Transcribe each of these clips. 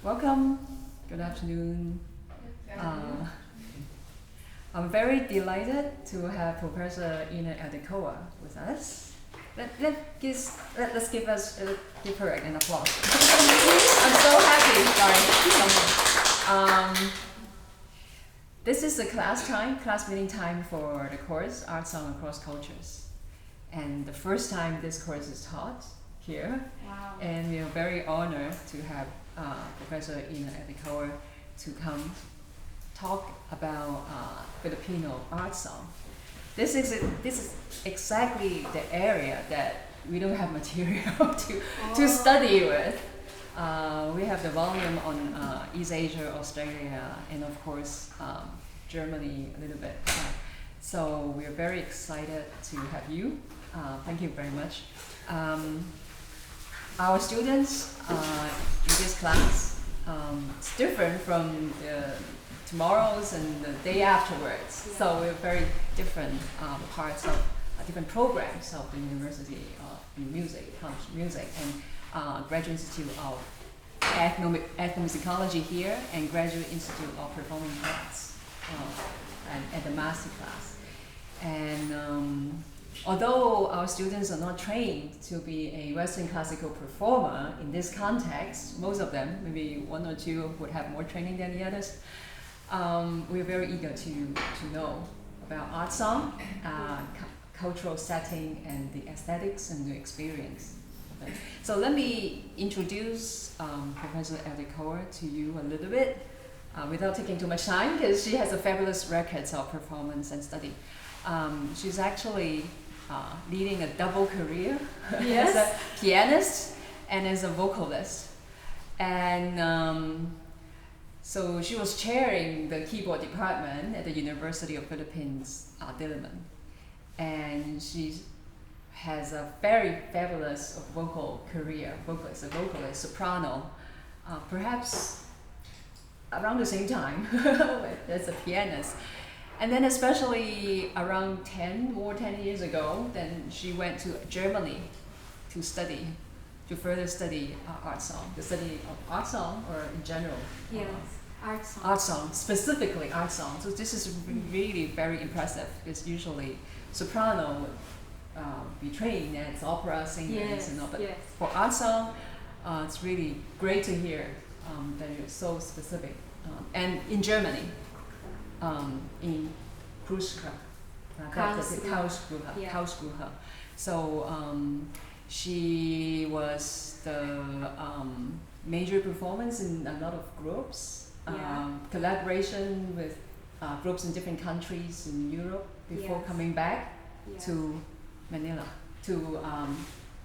Welcome. Good afternoon. I'm very delighted to have Professor Aldecoa with us. Let's give her an applause. I'm so happy. Sorry. This is the class meeting time for the course Art Song Across Cultures, and the first time this course is taught here. Wow. And we are very honored to have Professor Aldecoa to come talk about Filipino art song. This is exactly the area that we don't have material to study with. We have the volume on East Asia, Australia, and of course Germany a little bit. So we are very excited to have you. Thank you very much. Our students in this class, it's different from tomorrow's and the day afterwards. Yeah. So we're very different parts of different programs of the University of Music and Graduate Institute of Ethnomusicology here and Graduate Institute of Performing Arts and at the master class. And although our students are not trained to be a Western classical performer in this context, most of them, maybe one or two, would have more training than the others. We're very eager to know about art song, cultural setting, and the aesthetics and the experience. So let me introduce Professor Aldecoa to you a little bit without taking too much time, because she has a fabulous record of performance and study. She's actually leading a double career as a pianist and as a vocalist. And so she was chairing the keyboard department at the University of Philippines, Diliman. And she has a very fabulous vocal career, vocalist, soprano, perhaps around the same time as a pianist. And then especially around 10 years ago, then she went to Germany to further study art song, the study of art song or in general? Yes, art song. Art song, specifically art song. So this is really very impressive, because usually soprano would be trained as opera singers and all, but for art song, it's really great to hear that you're so specific. And in Germany, in Karlsruhe. So she was the major performance in a lot of groups, collaboration with groups in different countries in Europe before coming back to Manila, to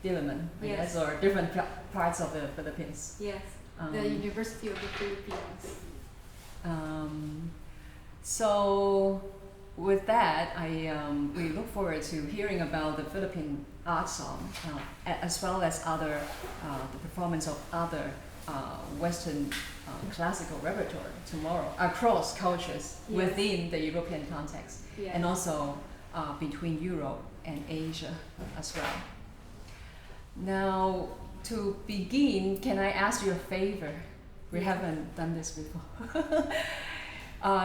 Diliman, or different parts of the Philippines. Yes, the University of the Philippines. So with that, we look forward to hearing about the Philippine art song, as well as other the performance of other Western classical repertoire tomorrow across cultures within the European context, and also between Europe and Asia as well. Now, to begin, can I ask you a favor? We haven't done this before.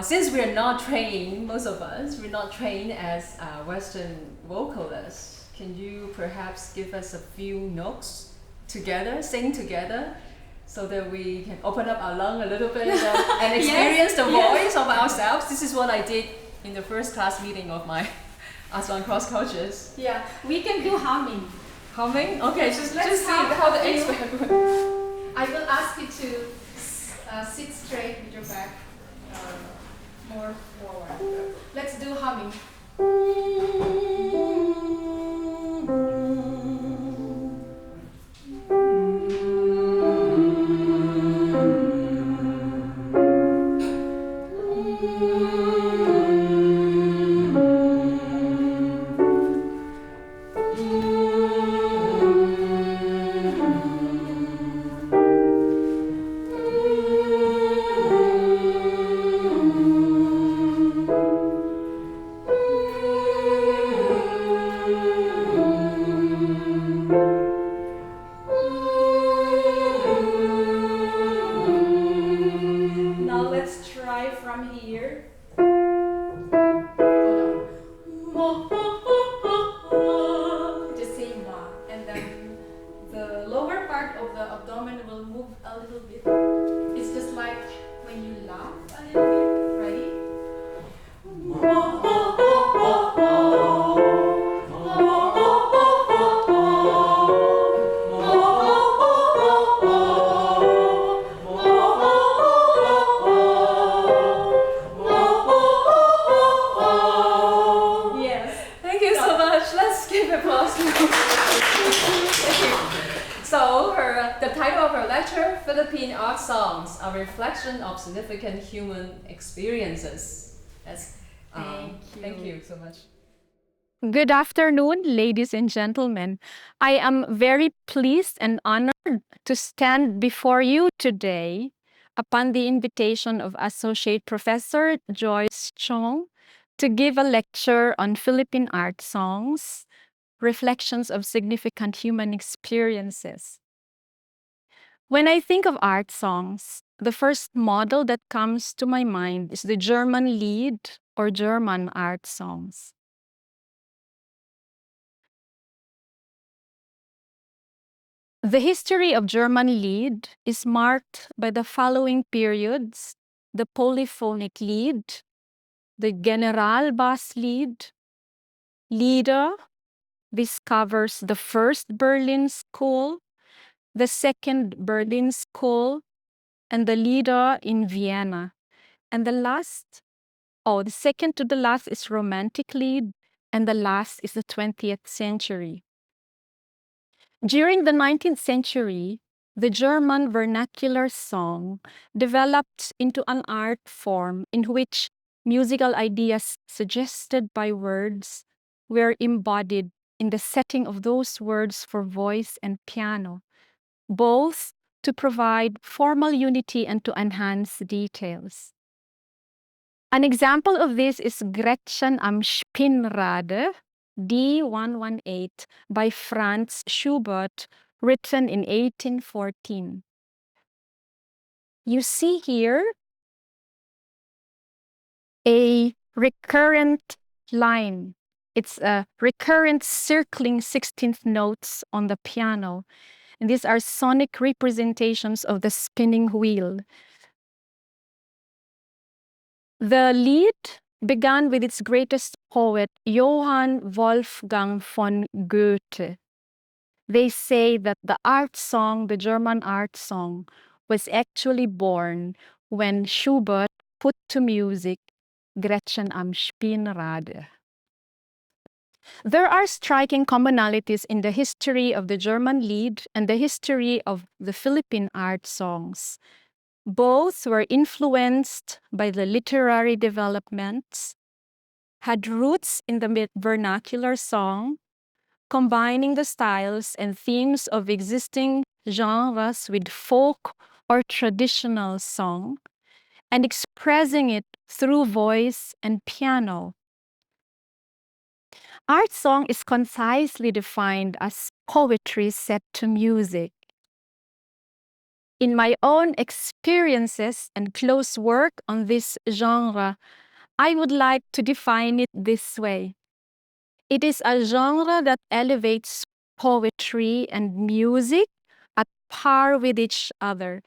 Since we're not trained, most of us, we're not trained as Western vocalists, can you perhaps give us a few notes together, sing together, so that we can open up our lung a little bit and experience the voice of ourselves? This is what I did in the first class meeting of my Art Song Cross Cultures. Yeah, we can do humming. Humming? Okay, just see how the expert. I will ask you to sit straight with your back more forward. Let's do humming. lecture, Philippine art songs, a reflection of significant human experiences. That's, thank you so much. Good afternoon, ladies and gentlemen. I am very pleased and honored to stand before you today upon the invitation of Associate Professor Joyce Chong to give a lecture on Philippine art songs, reflections of significant human experiences. When I think of art songs, the first model that comes to my mind is the German Lied or German art songs. The history of German Lied is marked by the following periods: the polyphonic Lied, the Generalbasslied, Lieder. This covers the first Berlin School, the second Berlin School, and the Lieder in Vienna. And the second to the last is Romantic Lied, and the last is the 20th century. During the 19th century, the German vernacular song developed into an art form in which musical ideas suggested by words were embodied in the setting of those words for voice and piano, both to provide formal unity and to enhance details. An example of this is Gretchen am Spinnrade, D118, by Franz Schubert, written in 1814. You see here a recurrent line. It's a recurrent circling 16th notes on the piano. And these are sonic representations of the spinning wheel. The Lied began with its greatest poet, Johann Wolfgang von Goethe. They say that the art song, the German art song, was actually born when Schubert put to music Gretchen am Spinnrade. There are striking commonalities in the history of the German Lied and the history of the Philippine art songs. Both were influenced by the literary developments, had roots in the vernacular song, combining the styles and themes of existing genres with folk or traditional song, and expressing it through voice and piano. Art song is concisely defined as poetry set to music. In my own experiences and close work on this genre, I would like to define it this way. It is a genre that elevates poetry and music at par with each other.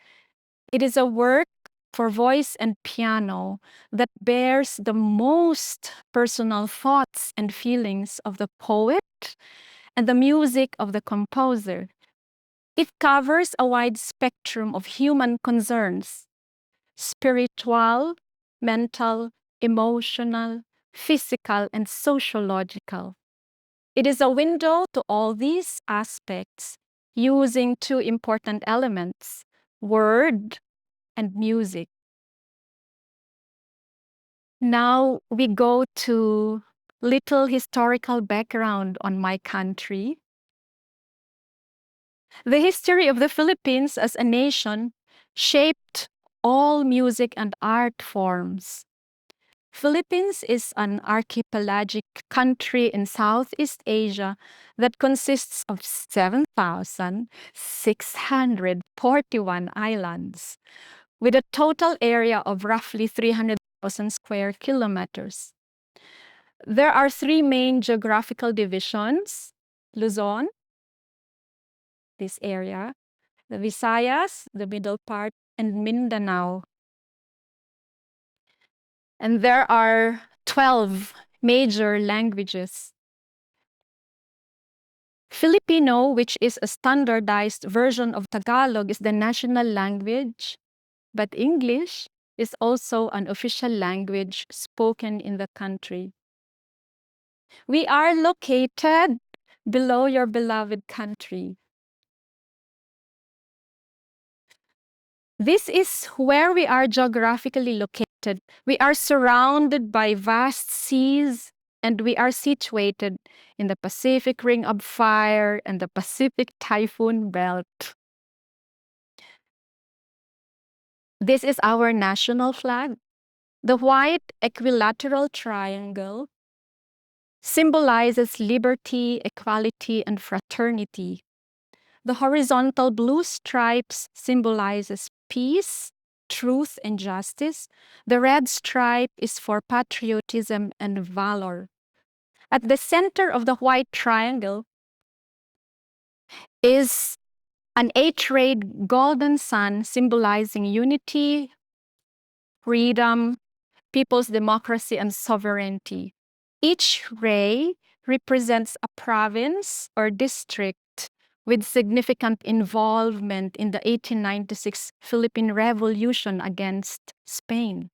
It is a work for voice and piano that bears the most personal thoughts and feelings of the poet and the music of the composer. It covers a wide spectrum of human concerns: spiritual, mental, emotional, physical, and sociological. It is a window to all these aspects using two important elements: word and music. Now we go to little historical background on my country. The history of the Philippines as a nation shaped all music and art forms. Philippines is an archipelagic country in Southeast Asia that consists of 7,641 islands, with a total area of roughly 300,000 square kilometers. There are three main geographical divisions: Luzon, this area, the Visayas, the middle part, and Mindanao. And there are 12 major languages. Filipino, which is a standardized version of Tagalog, is the national language, but English is also an official language spoken in the country. We are located below your beloved country. This is where we are geographically located. We are surrounded by vast seas, and we are situated in the Pacific Ring of Fire and the Pacific Typhoon Belt. This is our national flag. The white equilateral triangle symbolizes liberty, equality, and fraternity. The horizontal blue stripes symbolizes peace, truth, and justice. The red stripe is for patriotism and valor. At the center of the white triangle is an eight-rayed golden sun symbolizing unity, freedom, people's democracy, and sovereignty. Each ray represents a province or district with significant involvement in the 1896 Philippine Revolution against Spain.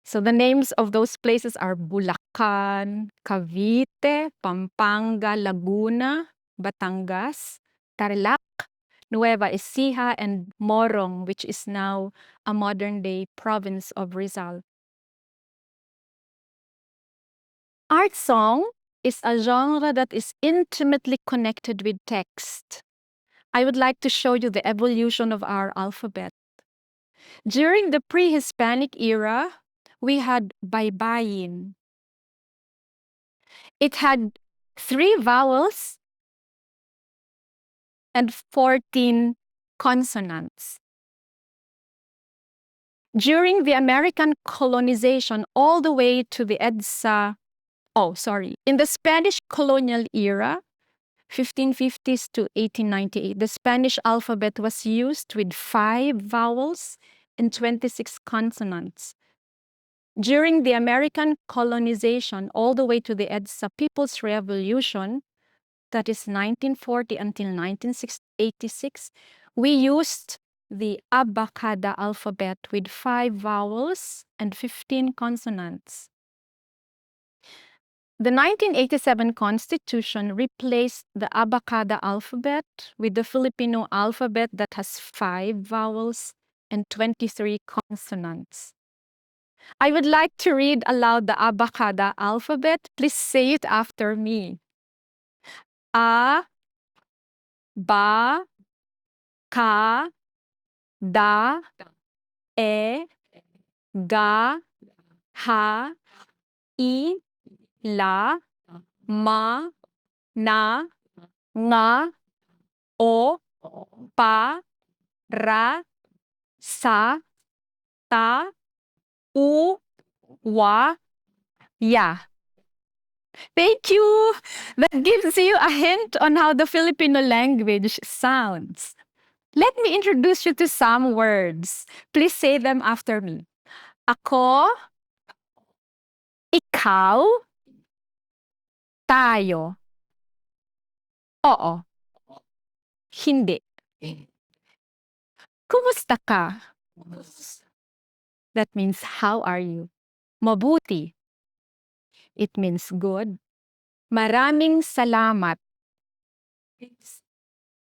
So the names of those places are Bulacan, Cavite, Pampanga, Laguna, Batangas, Tarlac, Nueva Ecija, and Morong, which is now a modern-day province of Rizal. Art song is a genre that is intimately connected with text. I would like to show you the evolution of our alphabet. During the pre-Hispanic era, we had baybayin. It had 3 vowels and 14 consonants. During the American colonization, all the way to the in the Spanish colonial era, 1550s to 1898, the Spanish alphabet was used with 5 vowels and 26 consonants. During the American colonization, all the way to the EDSA People's Revolution, that is 1940 until 1986, we used the Abacada alphabet with 5 vowels and 15 consonants. The 1987 Constitution replaced the Abacada alphabet with the Filipino alphabet that has 5 vowels and 23 consonants. I would like to read aloud the Abacada alphabet. Please say it after me. A, ba, ka, da, e, ga, ha, i, la, ma, na, nga, o, pa, ra, sa, ta, u, wa, ya. Thank you. That gives you a hint on how the Filipino language sounds. Let me introduce you to some words. Please say them after me. Ako, ikaw, tayo. Oo. Hindi. Kumusta ka? That means how are you? Mabuti. It means good. Maraming salamat.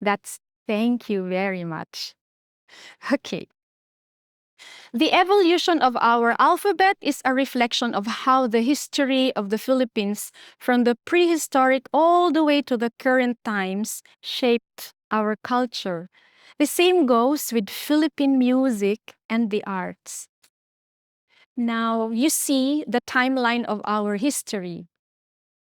That's thank you very much. Okay. The evolution of our alphabet is a reflection of how the history of the Philippines from the prehistoric all the way to the current times shaped our culture. The same goes with Philippine music and the arts. Now, you see the timeline of our history.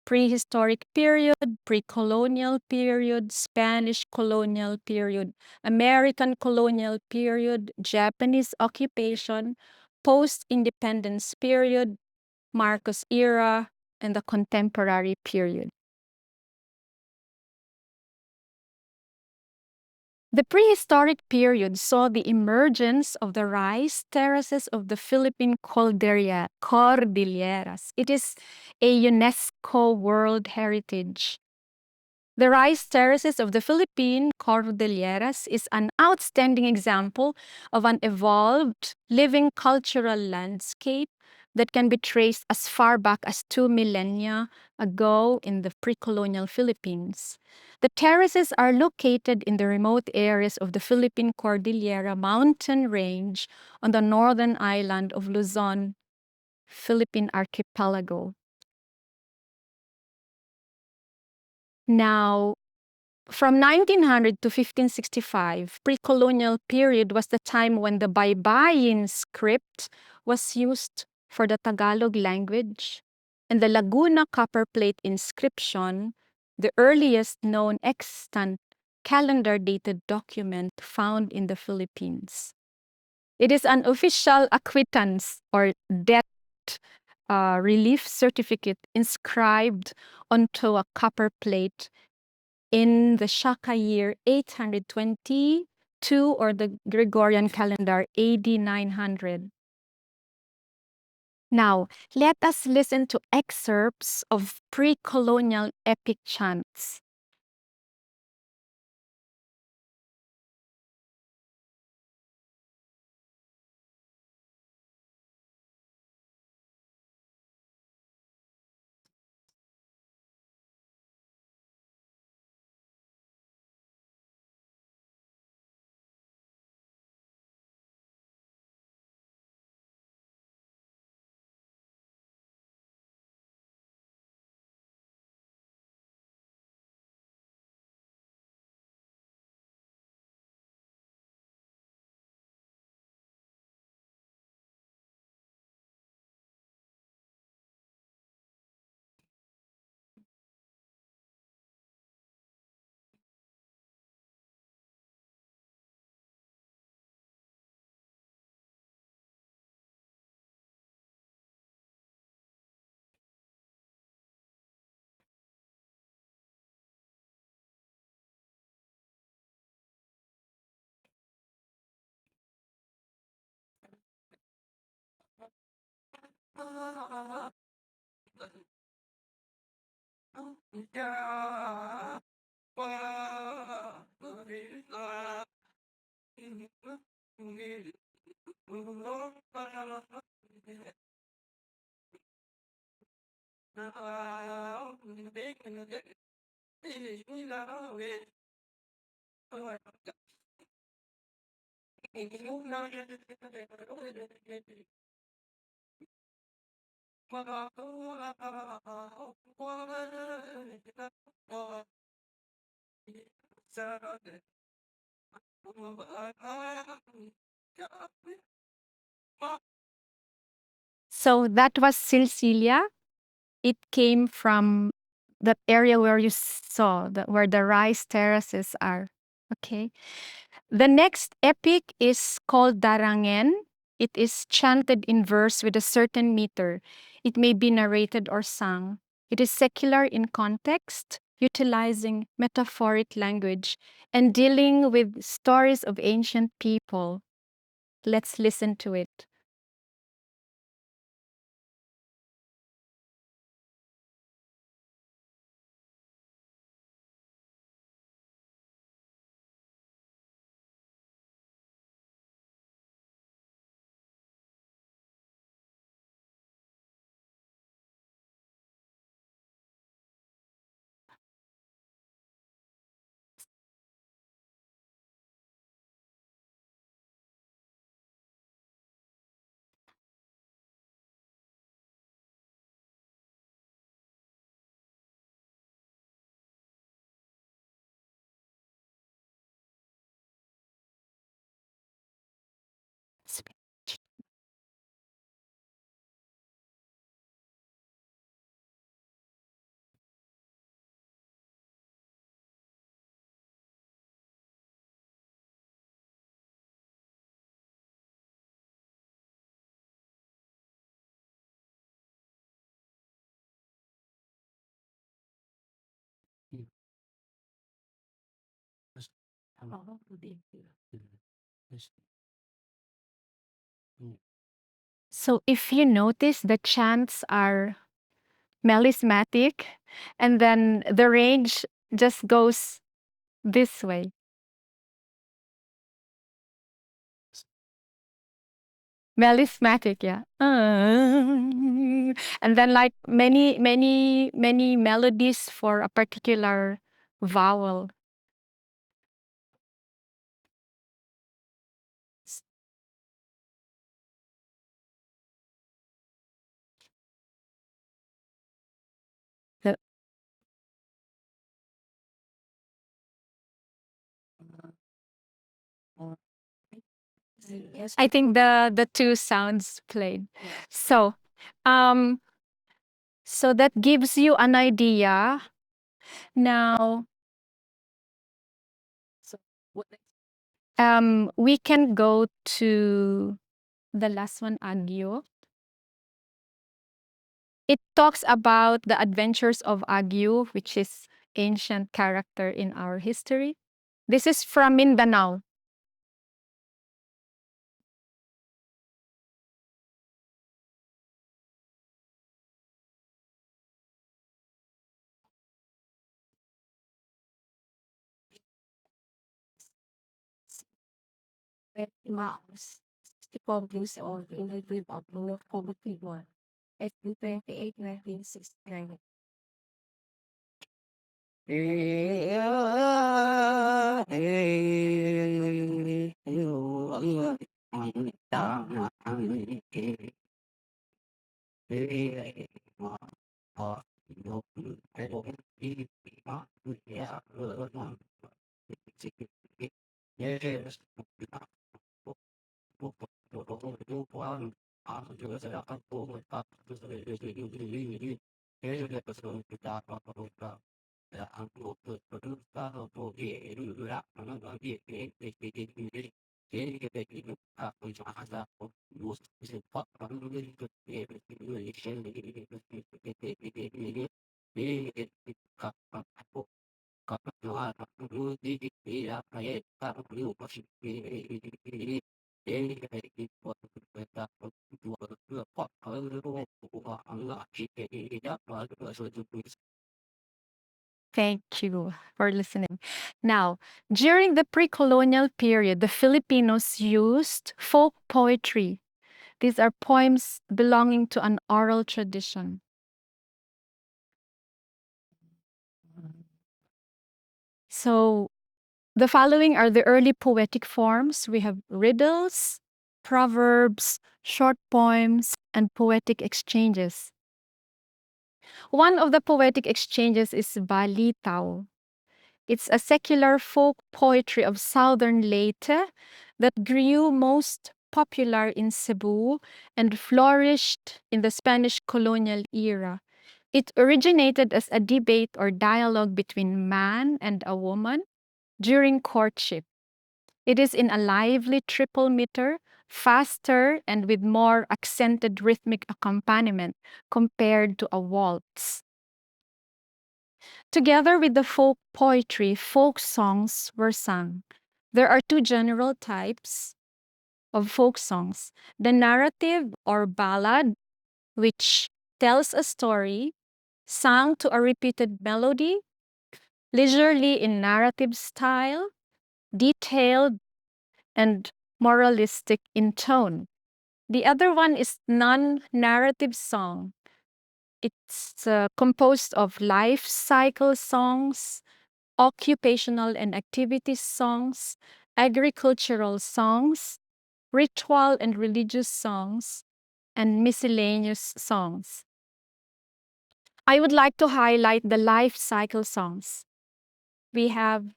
Prehistoric period, pre-colonial period, Spanish colonial period, American colonial period, Japanese occupation, post-independence period, Marcos era, and the contemporary period. The prehistoric period saw the emergence of the rice terraces of the Philippine Cordilleras. It is a UNESCO World Heritage. The rice terraces of the Philippine Cordilleras is an outstanding example of an evolved living cultural landscape that can be traced as far back as 2 millennia ago in the pre-colonial Philippines. The terraces are located in the remote areas of the Philippine Cordillera mountain range on the northern island of Luzon, Philippine archipelago. Now, from 1900 to 1565, pre-colonial period was the time when the Baybayin script was used for the Tagalog language, and the Laguna copperplate inscription, the earliest known extant calendar-dated document found in the Philippines. It is an official acquittance or debt relief certificate inscribed onto a copper plate in the Shaka year 822 or the Gregorian calendar AD 900. Now, let us listen to excerpts of pre-colonial epic chants. So that was Silsilia. It came from that area where you saw where the rice terraces are. Okay. The next epic is called Darangen. It is chanted in verse with a certain meter. It may be narrated or sung. It is secular in context, utilizing metaphoric language and dealing with stories of ancient people. Let's listen to it. So if you notice, the chants are melismatic, and then the range just goes this way. Melismatic, yeah. And then like many melodies for a particular vowel. The- I think the two sounds played. So, um, so that gives you an idea. Now, we can go to the last one, Agyo. It talks about the adventures of Agyo, which is ancient character in our history. This is from Mindanao. Mouse. The publish of in the group of Blue Public One. April 28, 1969. Thank you for listening. Now, during the pre-colonial period, the Filipinos used folk poetry. These are poems belonging to an oral tradition. So, the following are the early poetic forms. We have riddles, proverbs, short poems, and poetic exchanges. One of the poetic exchanges is Balitaw. It's a secular folk poetry of southern Leyte that grew most popular in Cebu and flourished in the Spanish colonial era. It originated as a debate or dialogue between man and a woman during courtship. It is in a lively triple meter, faster and with more accented rhythmic accompaniment compared to a waltz. Together with the folk poetry, folk songs were sung. There are two general types of folk songs: the narrative or ballad, which tells a story, sung to a repeated melody, leisurely in narrative style, detailed and moralistic in tone. The other one is non-narrative song. It's composed of life cycle songs, occupational and activity songs, agricultural songs, ritual and religious songs, and miscellaneous songs. I would like to highlight the life cycle songs. We have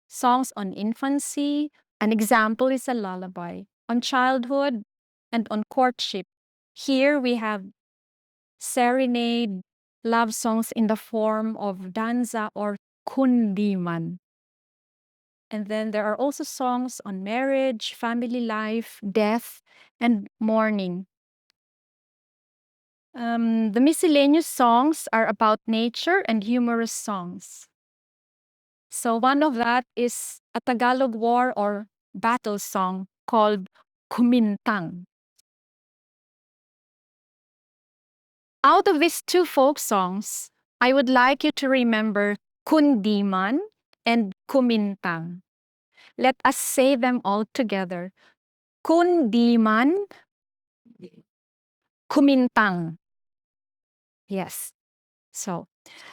songs on infancy. An example is a lullaby. On childhood and on courtship. Here we have serenade, love songs in the form of danza or kundiman. And then there are also songs on marriage, family life, death, and mourning. The miscellaneous songs are about nature and humorous songs. So one of that is a Tagalog war or battle song called Kumintang. Out of these two folk songs, I would like you to remember Kundiman and Kumintang. Let us say them all together. Kundiman kumintang. Yes. So,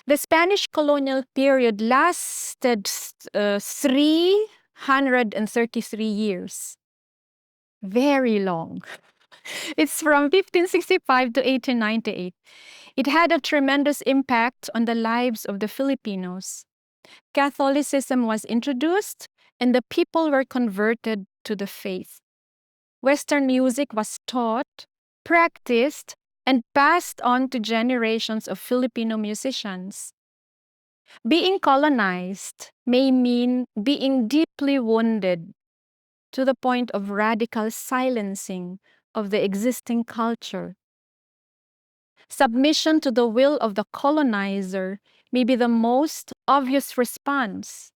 the Spanish colonial period lasted 333 years. Very long. It's from 1565 to 1898. It had a tremendous impact on the lives of the Filipinos. Catholicism was introduced, and the people were converted to the faith. Western music was taught, practiced, and passed on to generations of Filipino musicians. Being colonized may mean being deeply wounded to the point of radical silencing of the existing culture. Submission to the will of the colonizer may be the most obvious response,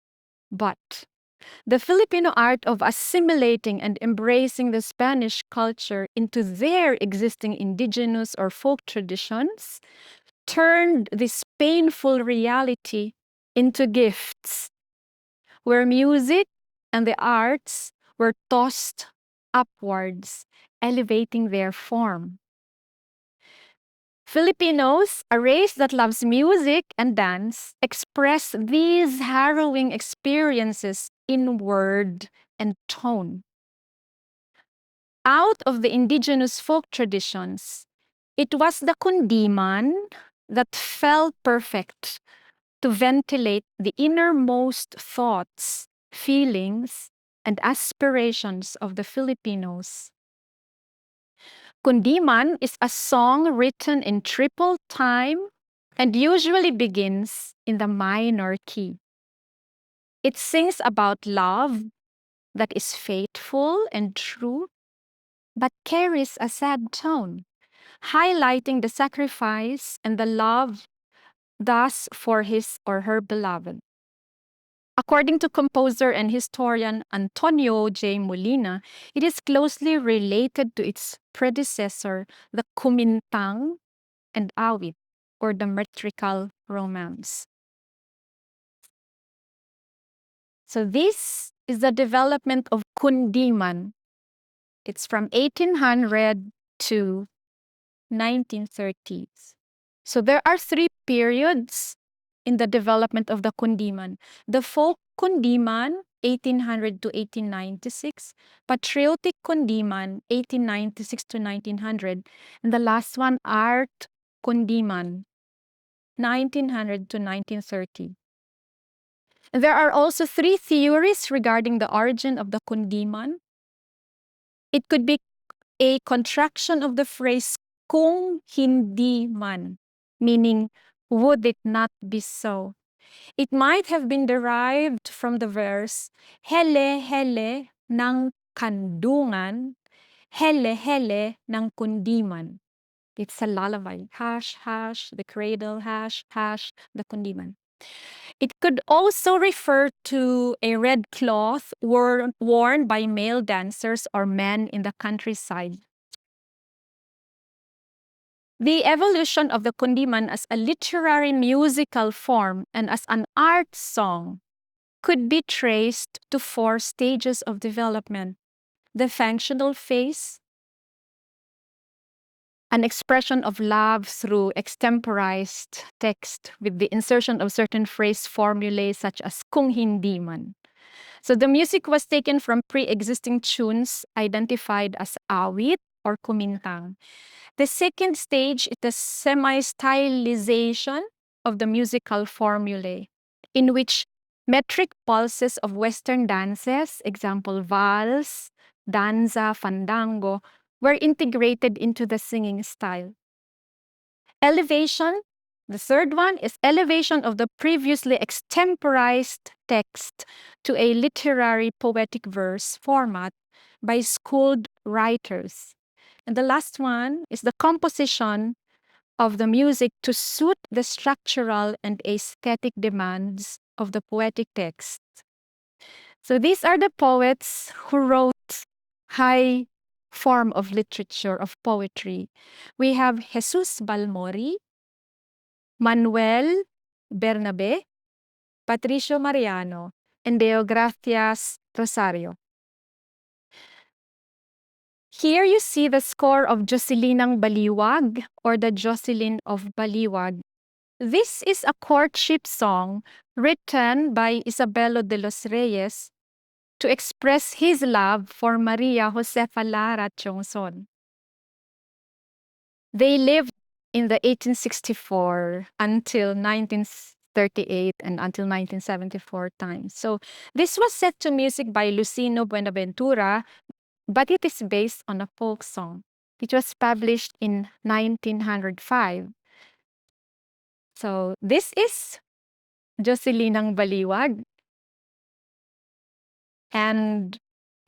but the Filipino art of assimilating and embracing the Spanish culture into their existing indigenous or folk traditions turned this painful reality into gifts, where music and the arts were tossed upwards, elevating their form. Filipinos, a race that loves music and dance, express these harrowing experiences in word and tone. Out of the indigenous folk traditions, it was the kundiman that felt perfect to ventilate the innermost thoughts, feelings, and aspirations of the Filipinos. Kundiman is a song written in triple time and usually begins in the minor key. It sings about love that is faithful and true, but carries a sad tone, highlighting the sacrifice and the love thus for his or her beloved. According to composer and historian Antonio J. Molina, it is closely related to its predecessor, the kumintang and awit, or the metrical romance. So this is the development of kundiman. It's from 1800 to 1930s. So there are three periods in the development of the kundiman. The folk kundiman, 1800 to 1896, patriotic kundiman, 1896 to 1900, and the last one, art kundiman, 1900 to 1930. And there are also three theories regarding the origin of the kundiman. It could be a contraction of the phrase kung hindi man, meaning would it not be so. It might have been derived from the verse hele hele ng kandungan, hele hele ng kundiman. It's a lullaby. Hash, hash, the cradle, hash, hash, the kundiman. It could also refer to a red cloth worn by male dancers or men in the countryside. The evolution of the kundiman as a literary musical form and as an art song could be traced to four stages of development. The functional phase, an expression of love through extemporized text with the insertion of certain phrase formulae such as kung hindi man. So the music was taken from pre-existing tunes identified as awit or kumintang. The second stage is the semi-stylization of the musical formulae, in which metric pulses of Western dances, example vals, danza, fandango, were integrated into the singing style. Elevation, the third one, is elevation of the previously extemporized text to a literary poetic verse format by schooled writers. And the last one is the composition of the music to suit the structural and aesthetic demands of the poetic text. So these are the poets who wrote high form of literature, of poetry. We have Jesus Balmori, Manuel Bernabe, Patricio Mariano, and Deogracias Rosario. Here you see the score of Joselinang Baliwag, or the Jocelyn of Baliwag. This is a courtship song written by Isabelo de los Reyes to express his love for Maria Josefa Lara Tiongson. They lived in the 1864 until 1938 and until 1974 times. So this was set to music by Lucino Buenaventura, but it is based on a folk song. It was published in 1905. So this is Joselinang Baliwag. And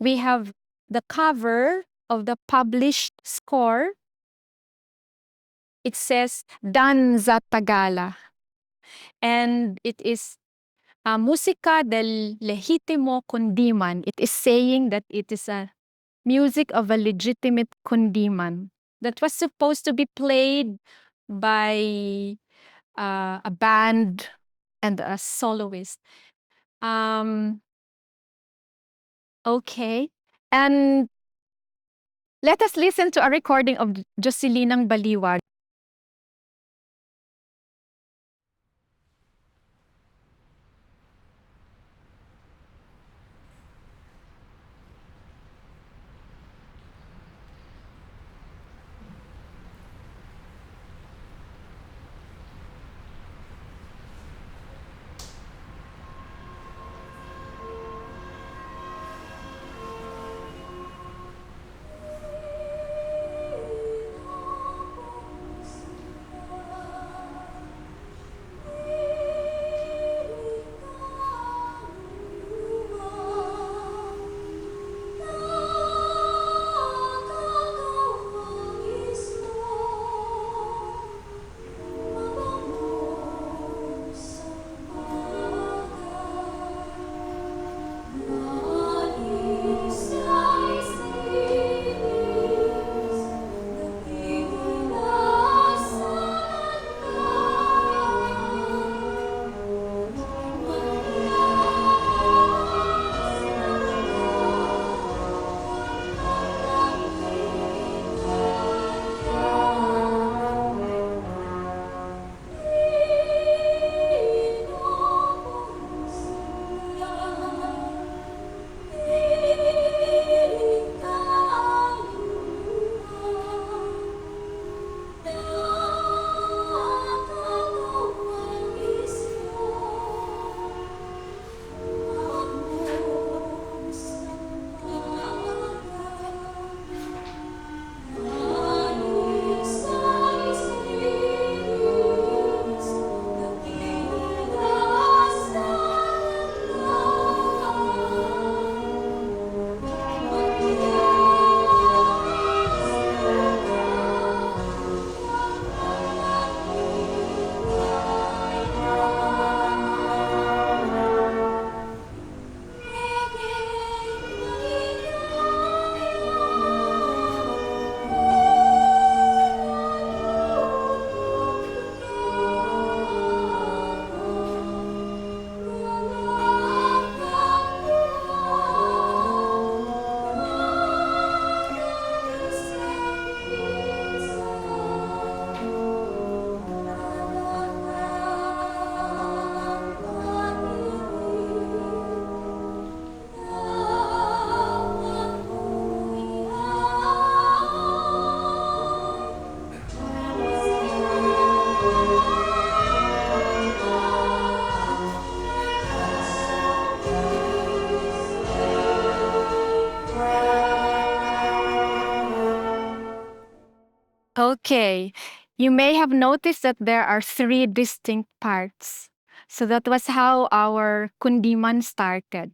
we have the cover of the published score. It says Danza Tagala. And it is Musica del Legitimo Kundiman. It is saying that it is a music of a legitimate kundiman that was supposed to be played by a band and a soloist. Okay. And let us listen to a recording of Joselinang Baliwag. Okay, you may have noticed that there are three distinct parts. So that was how our kundiman started.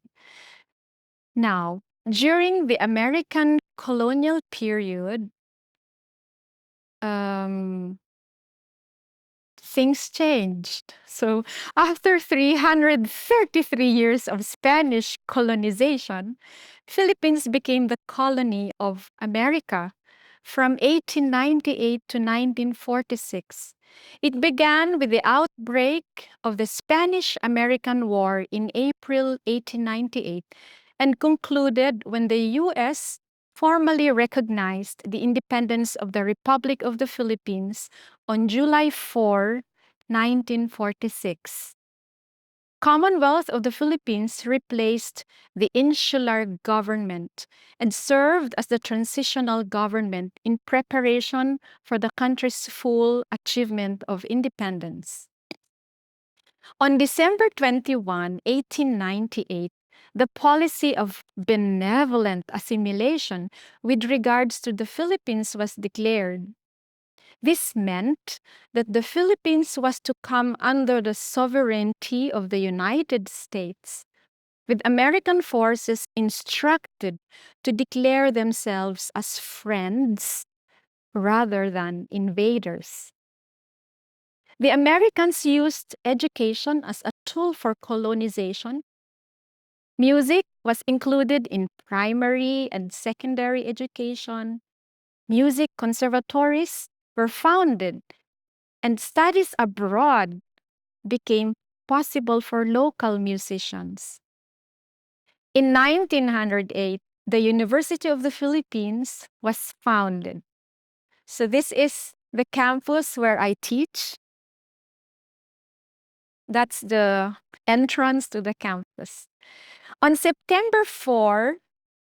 Now, during the American colonial period, things changed. So after 333 years of Spanish colonization, Philippines became the colony of America from 1898 to 1946. It began with the outbreak of the Spanish-American War in April 1898 and concluded when the U.S. formally recognized the independence of the Republic of the Philippines on July 4, 1946. Commonwealth of the Philippines replaced the insular government and served as the transitional government in preparation for the country's full achievement of independence. On December 21, 1898, the policy of benevolent assimilation with regards to the Philippines was declared. This meant that the Philippines was to come under the sovereignty of the United States, with American forces instructed to declare themselves as friends rather than invaders. The Americans used education as a tool for colonization. Music was included in primary and secondary education. Music conservatories were founded, and studies abroad became possible for local musicians. In 1908, the University of the Philippines was founded. So this is the campus where I teach. That's the entrance to the campus. On September 4,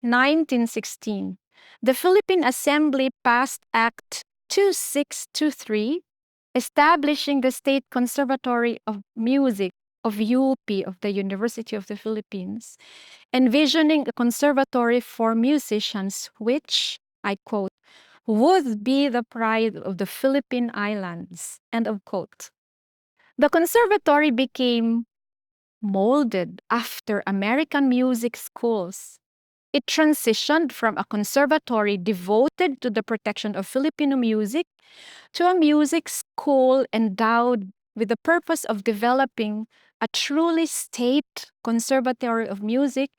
1916, the Philippine Assembly passed Act 2623, establishing the State Conservatory of Music of UP of the University of the Philippines, envisioning a conservatory for musicians which, I quote, would be the pride of the Philippine Islands, end of quote. The conservatory became molded after American music schools. It transitioned from a conservatory devoted to the protection of Filipino music to a music school endowed with the purpose of developing a truly state conservatory of music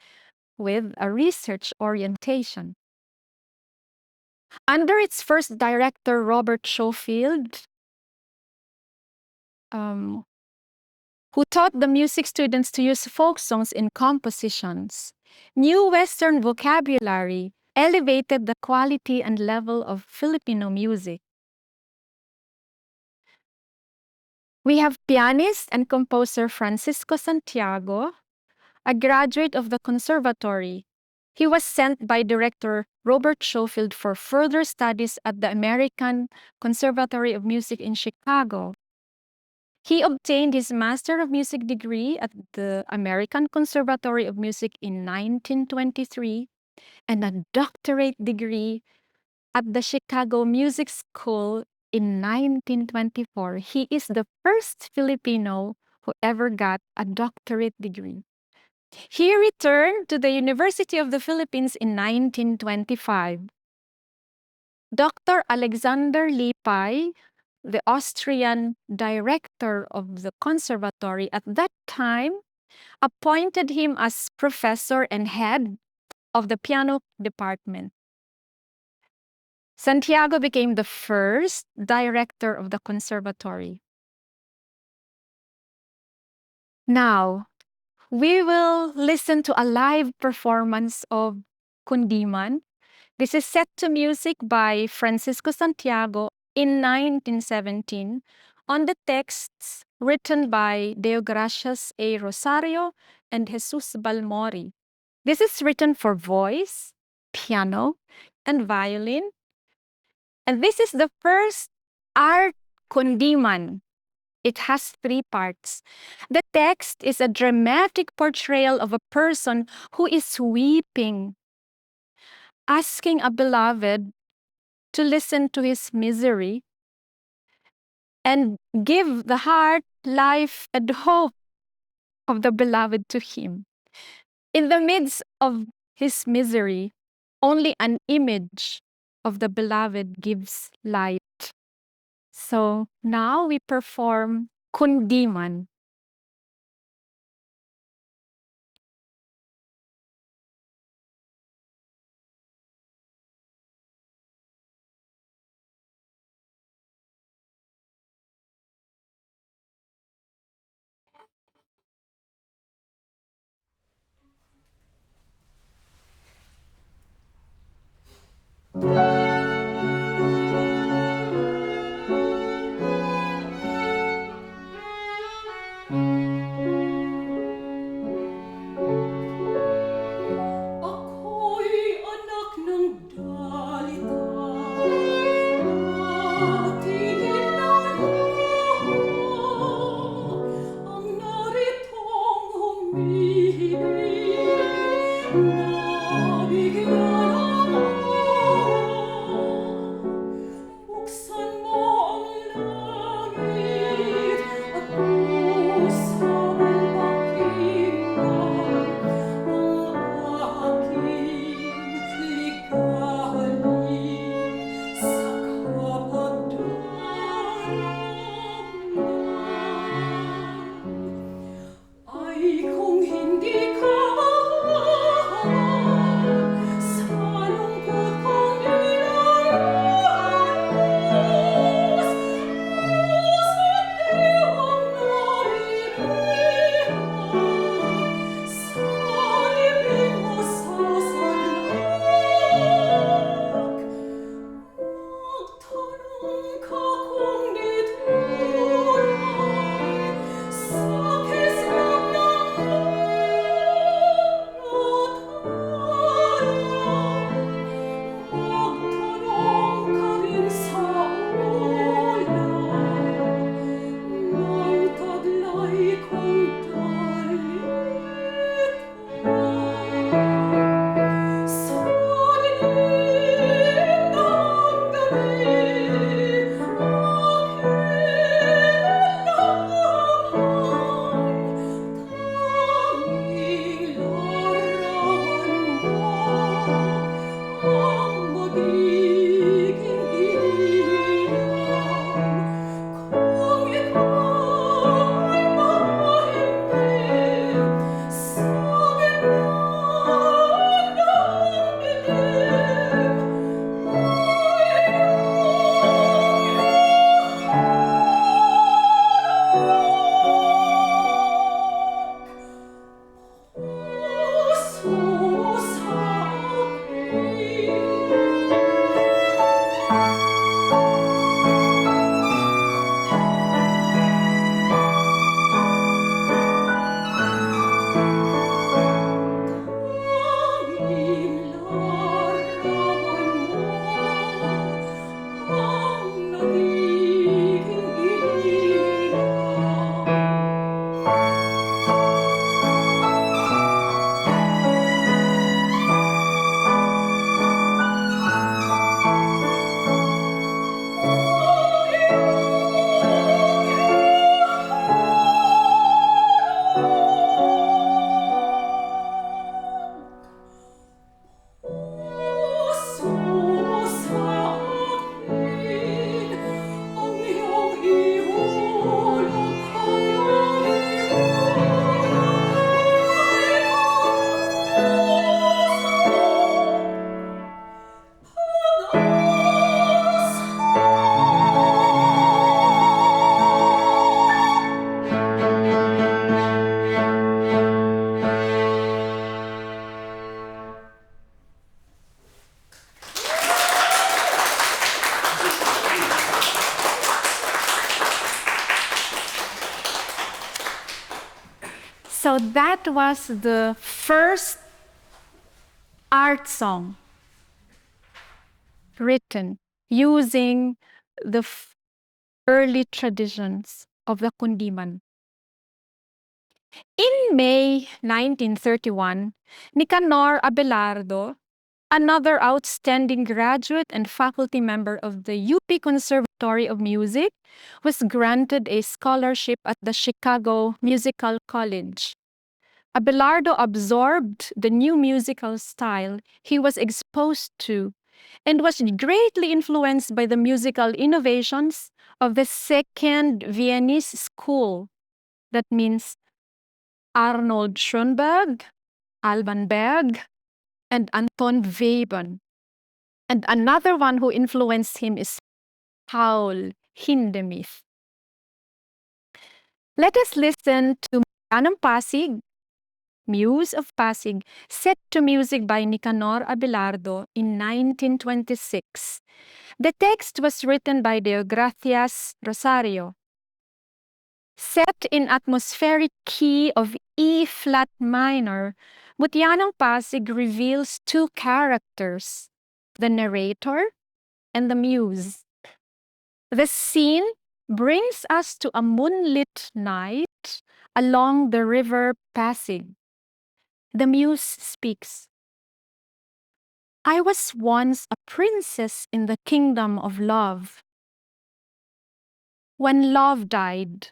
with a research orientation. Under its first director, Robert Schofield, who taught the music students to use folk songs in compositions, new Western vocabulary elevated the quality and level of Filipino music. We have pianist and composer Francisco Santiago, a graduate of the conservatory. He was sent by director Robert Schofield for further studies at the American Conservatory of Music in Chicago. He obtained his Master of Music degree at the American Conservatory of Music in 1923 and a doctorate degree at the Chicago Music School in 1924. He is the first Filipino who ever got a doctorate degree. He returned to the University of the Philippines in 1925. Dr. Alexander Lipay, the Austrian director of the conservatory at that time, appointed him as professor and head of the piano department. Santiago became the first director of the conservatory. Now, we will listen to a live performance of Kundiman. This is set to music by Francisco Santiago in 1917 on the texts written by Deogracias A. Rosario and Jesus Balmori. This is written for voice, piano, and violin. And this is the first art Kundiman. It has 3 parts. The text is a dramatic portrayal of a person who is weeping, asking a beloved to listen to his misery and give the heart, life, and hope of the beloved to him. In the midst of his misery, only an image of the beloved gives light. So now we perform Kundiman. So that was the first art song written using the early traditions of the Kundiman. In May 1931, Nicanor Abelardo, another outstanding graduate and faculty member of the UP Conservatory of Music, was granted a scholarship at the Chicago Musical College. Abelardo absorbed the new musical style he was exposed to and was greatly influenced by the musical innovations of the Second Viennese School. That means Arnold Schoenberg, Alban Berg, and Anton Webern. And another one who influenced him is Paul Hindemith. Let us listen to Marianang Pasig Muse of Pasig, set to music by Nicanor Abelardo in 1926. The text was written by Deogracias Rosario. Set in atmospheric key of E-flat minor, Butianang Pasig reveals two characters, the narrator and the muse. The scene brings us to a moonlit night along the river Pasig. The muse speaks. I was once a princess in the kingdom of love. When love died,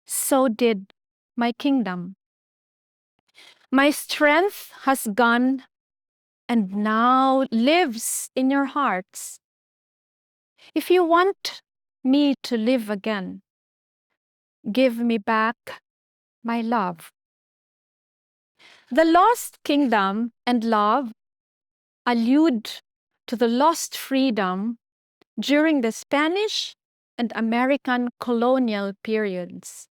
so did my kingdom. My strength has gone and now lives in your hearts. If you want me to live again, give me back my love. The lost kingdom and love allude to the lost freedom during the Spanish and American colonial periods.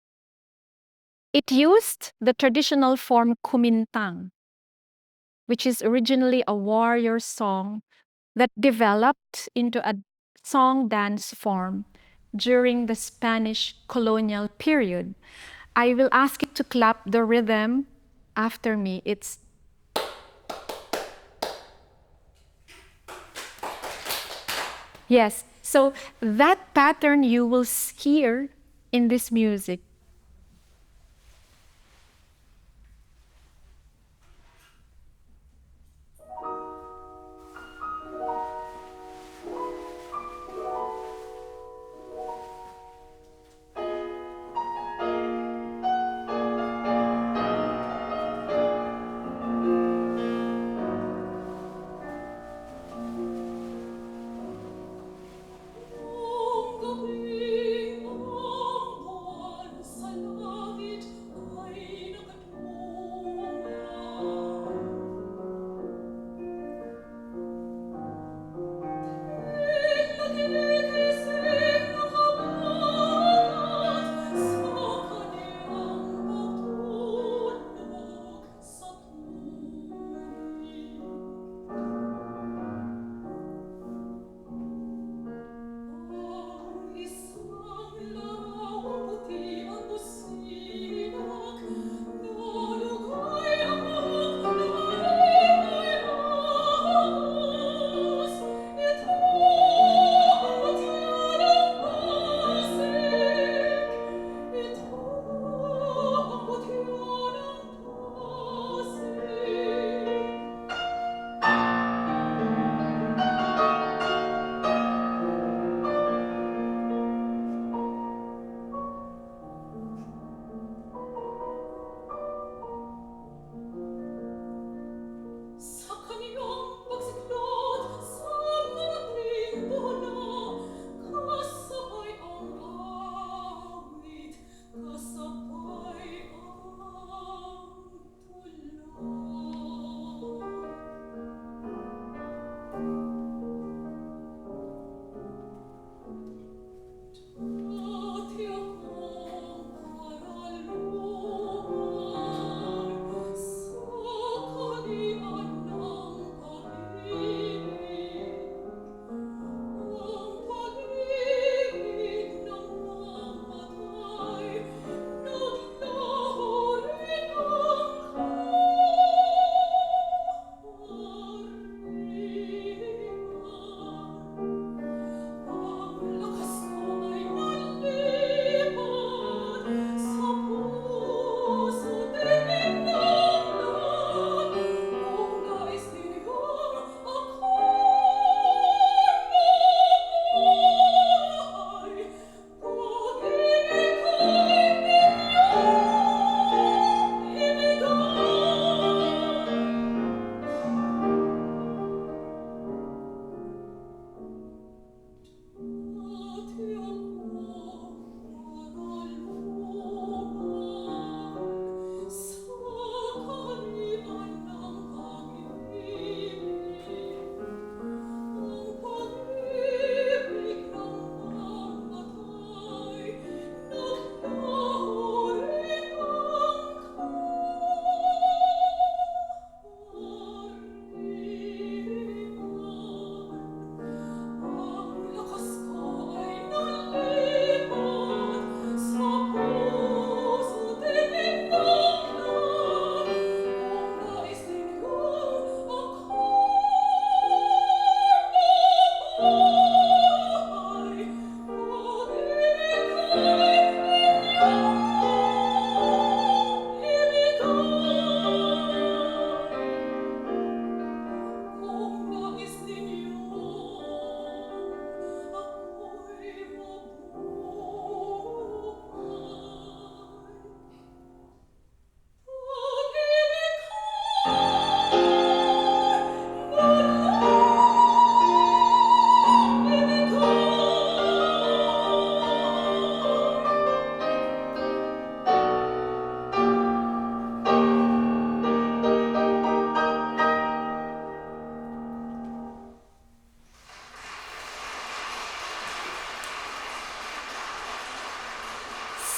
It used the traditional form kumintang, which is originally a warrior song that developed into a song dance form during the Spanish colonial period. I will ask you to clap the rhythm after me. It's yes. So that pattern you will hear in this music.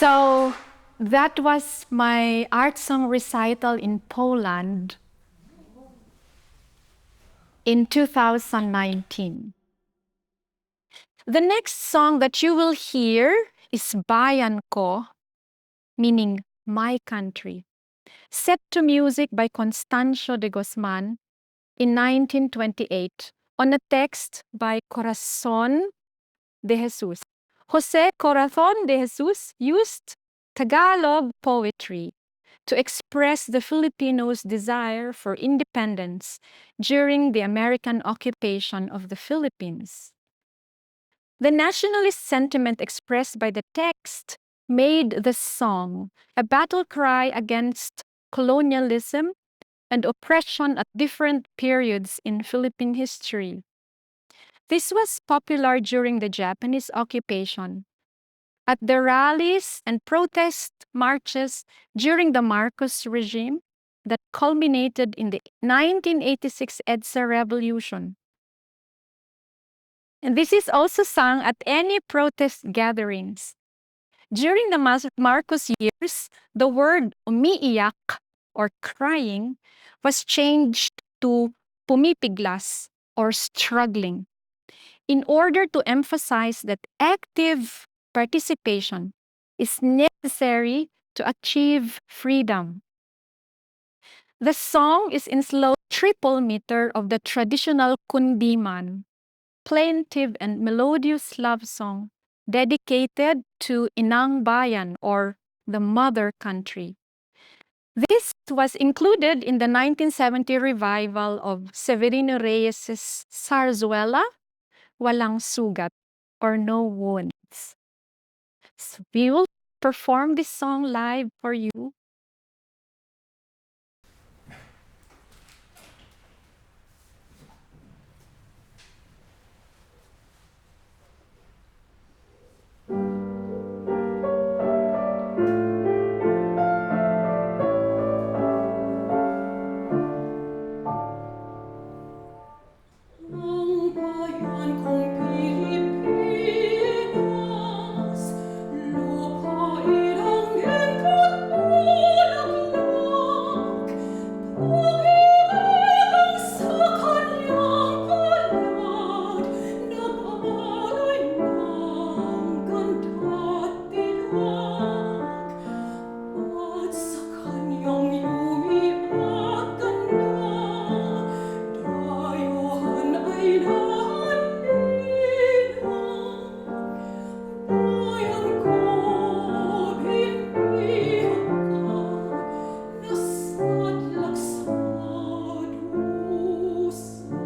So that was my art song recital in Poland in 2019. The next song that you will hear is Bayan Ko, meaning my country, set to music by Constancio de Guzman in 1928 on a text by Corazon de Jesus. Jose Corazon de Jesus used Tagalog poetry to express the Filipinos' desire for independence during the American occupation of the Philippines. The nationalist sentiment expressed by the text made the song a battle cry against colonialism and oppression at different periods in Philippine history. This was popular during the Japanese occupation, at the rallies and protest marches during the Marcos regime that culminated in the 1986 EDSA revolution. And this is also sung at any protest gatherings. During the Marcos years, the word umiiyak or crying was changed to pumipiglas or struggling in order to emphasize that active participation is necessary to achieve freedom. The song is in slow triple meter of the traditional kundiman, plaintive and melodious love song dedicated to Inang Bayan or the mother country. This was included in the 1970 revival of Severino Reyes' Zarzuela, Walang Sugat or No Wounds. So we will perform this song live for you. Ang bayan kong Pilipinas, lupain ang iyong bulaklak, pag-ibig sa kanyang palad, nag-aalay ng ganda't tiyak, at sa kanyang lumiak ganda, dayuhan ay nahalina. Bayan ko, binbihag ka, nasadlak sa dusa.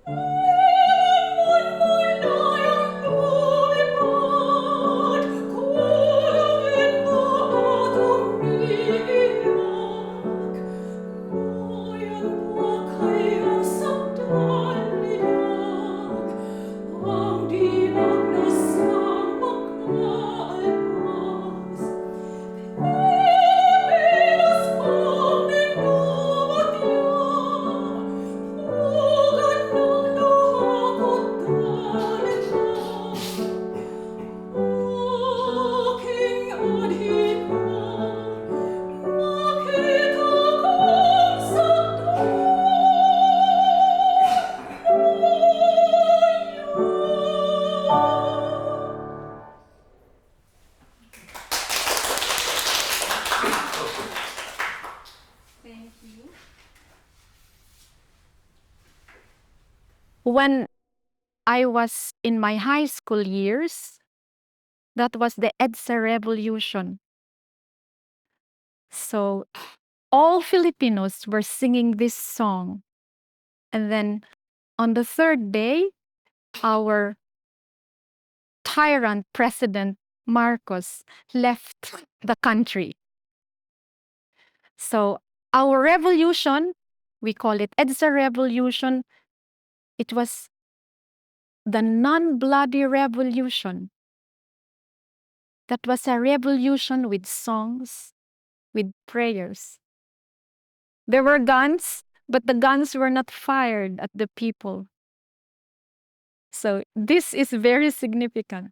Iwan mo'y layang lumipad, kulawin mo at umiiyak. Bayan ba kayang saktan liyak, ang dilag na siyang makaalpas. Pilipinas kong minumatya, pugad ng luha ko't talika. Aking adhika, nakita kong saktan. Thank you. When I was in my high school years, that was the EDSA revolution. So all Filipinos were singing this song. And then on the third day, our tyrant President Marcos left the country. So our revolution, we call it EDSA revolution, it was the non-bloody revolution. That was a revolution with songs, with prayers. There were guns, but the guns were not fired at the people. So this is very significant.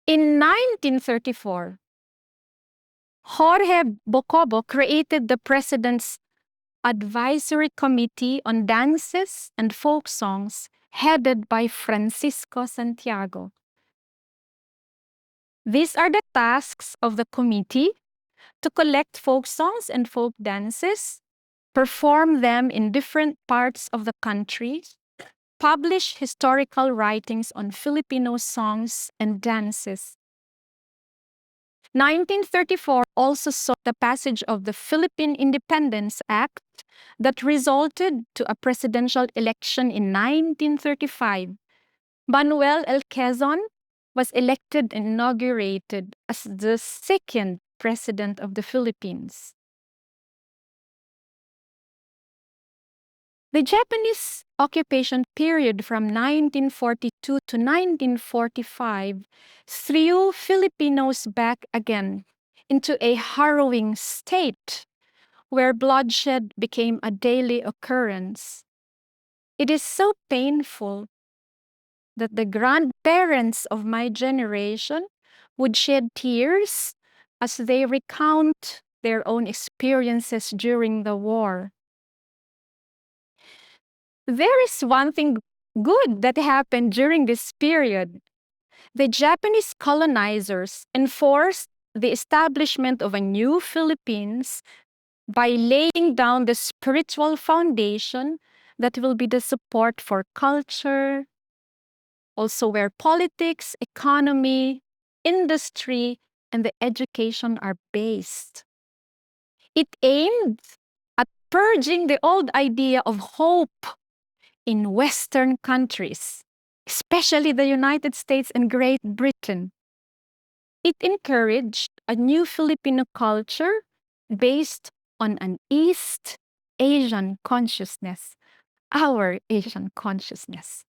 In 1934, Jorge Bocobo created the President's Advisory Committee on Dances and Folk Songs, headed by Francisco Santiago. These are the tasks of the committee: to collect folk songs and folk dances, perform them in different parts of the country, publish historical writings on Filipino songs and dances. 1934 also saw the passage of the Philippine Independence Act that resulted to a presidential election in 1935. Manuel L. Quezon was elected and inaugurated as the second president of the Philippines. The Japanese occupation period from 1942 to 1945 threw Filipinos back again into a harrowing state where bloodshed became a daily occurrence. It is so painful that the grandparents of my generation would shed tears as they recount their own experiences during the war. There is one thing good that happened during this period. The Japanese colonizers enforced the establishment of a new Philippines by laying down the spiritual foundation that will be the support for culture, also where politics, economy, industry, and the education are based. It aimed at purging the old idea of hope in Western countries, especially the United States and Great Britain. It encouraged a new Filipino culture based on an East Asian consciousness, our Asian consciousness.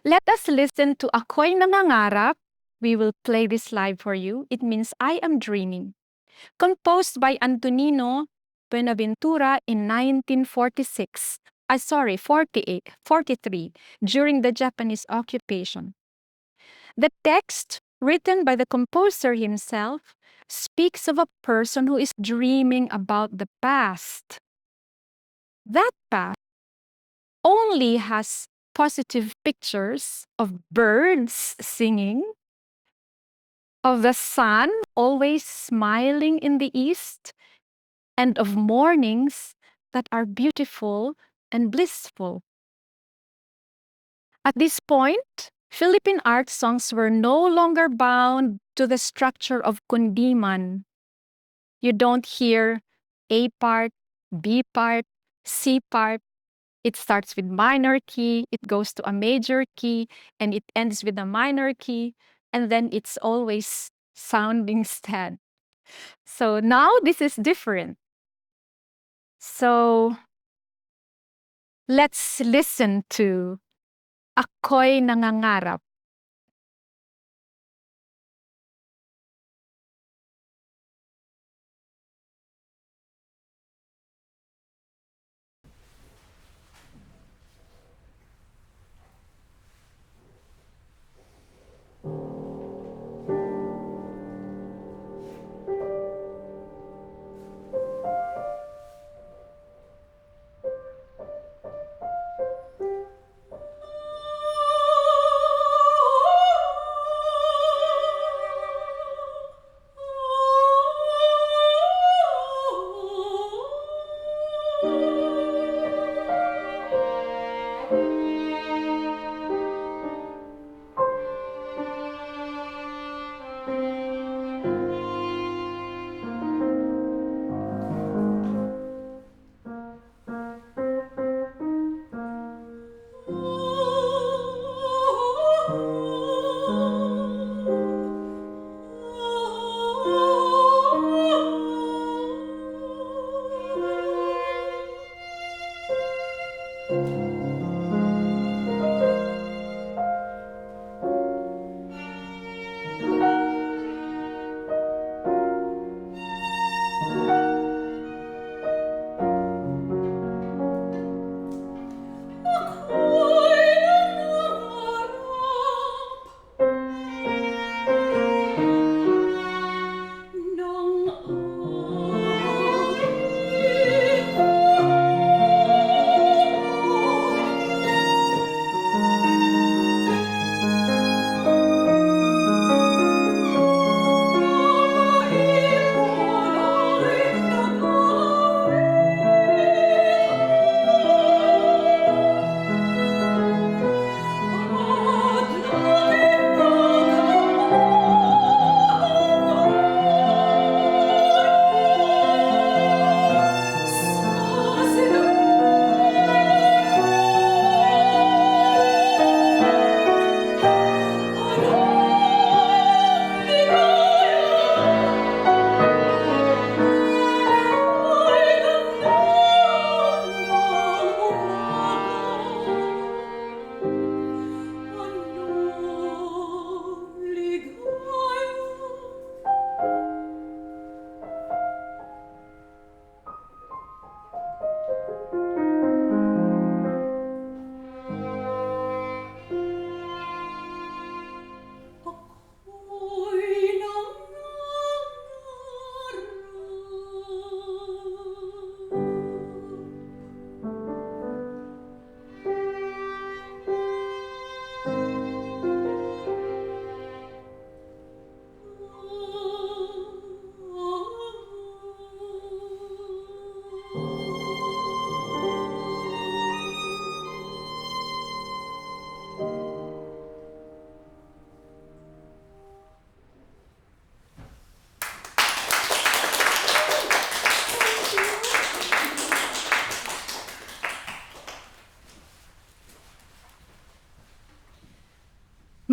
Let us listen to Ako'y Nangangarap. We will play this live for you. It means I am dreaming. Composed by Antonino Buenaventura in 1946. 43, during the Japanese occupation. The text, written by the composer himself, speaks of a person who is dreaming about the past. That past only has positive pictures of birds singing, of the sun always smiling in the east, and of mornings that are beautiful and blissful. At this point, Philippine art songs were no longer bound to the structure of kundiman. You don't hear A part, B part, C part. It starts with minor key, it goes to a major key, and it ends with a minor key, and then it's always sounding sad. So now this is different. So let's listen to Ako'y Nangangarap.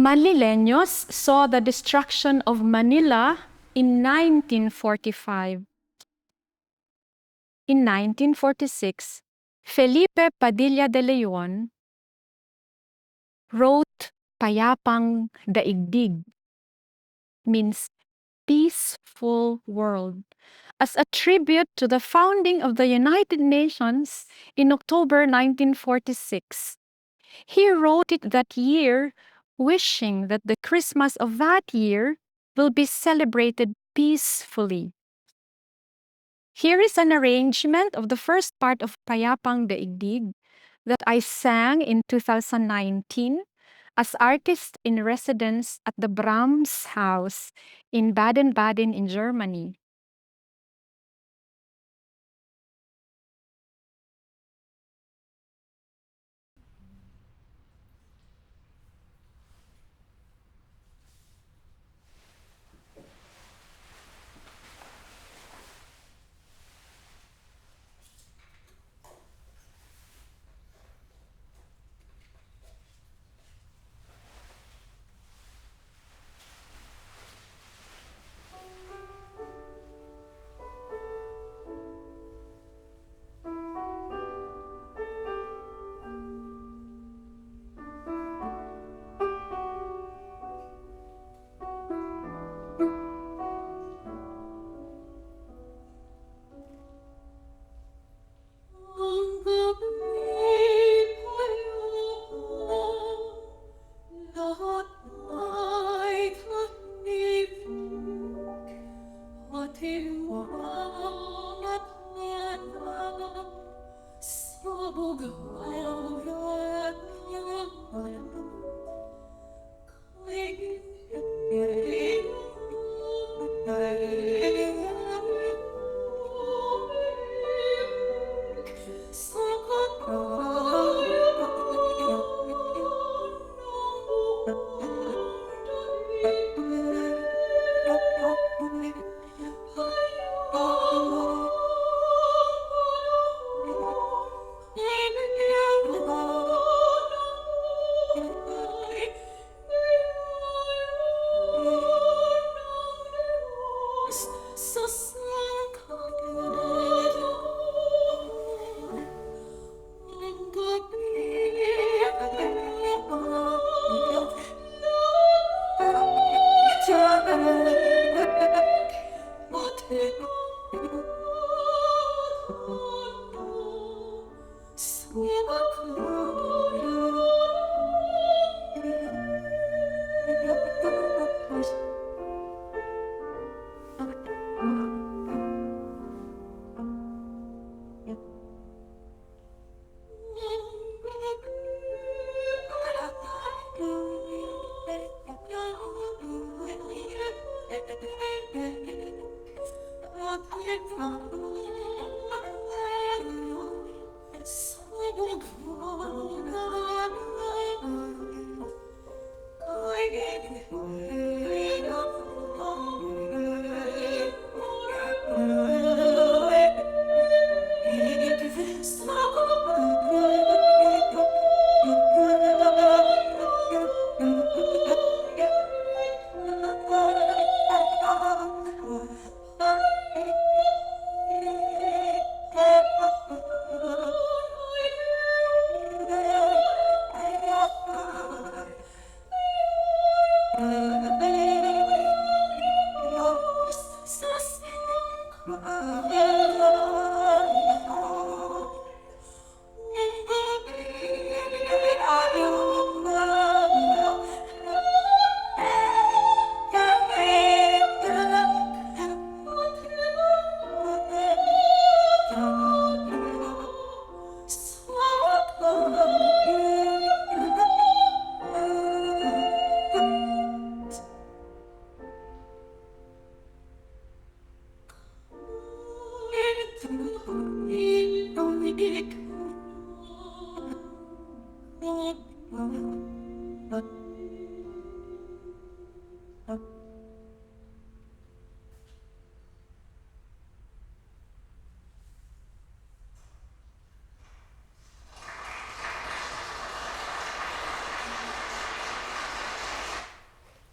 Manileños saw the destruction of Manila in 1945. In 1946, Felipe Padilla de Leon wrote Payapang Daigdig, means peaceful world, as a tribute to the founding of the United Nations in October 1946. He wrote it that year, wishing that the Christmas of that year will be celebrated peacefully. Here is an arrangement of the first part of Payapang Daigdig that I sang in 2019 as artist in residence at the Brahms House in Baden-Baden in Germany.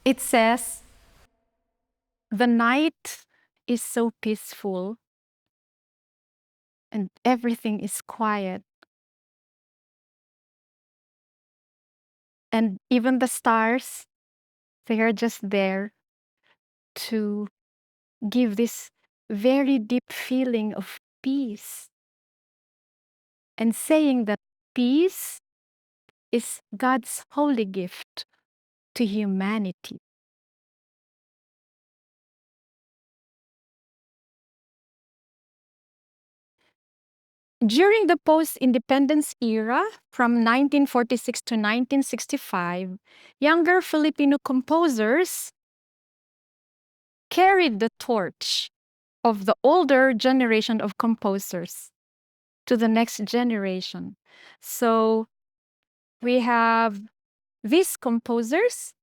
It says, "The night is so peaceful and everything is quiet. And even the stars, they are just there to give this very deep feeling of peace." And saying that peace is God's holy gift to humanity. During the post-independence era, from 1946 to 1965, younger Filipino composers carried the torch of the older generation of composers to the next generation. So we have these composers: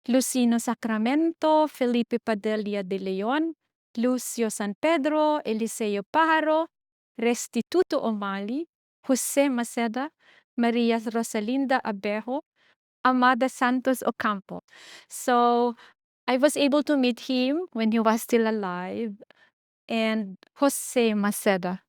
Lucino Sacramento, Felipe Padilla de Leon, Lucio San Pedro, Eliseo Pajaro, Restituto Omali, Jose Maceda, Maria Rosalinda Abejo, Amada Santos Ocampo. So I was able to meet him when he was still alive, and Jose Maceda.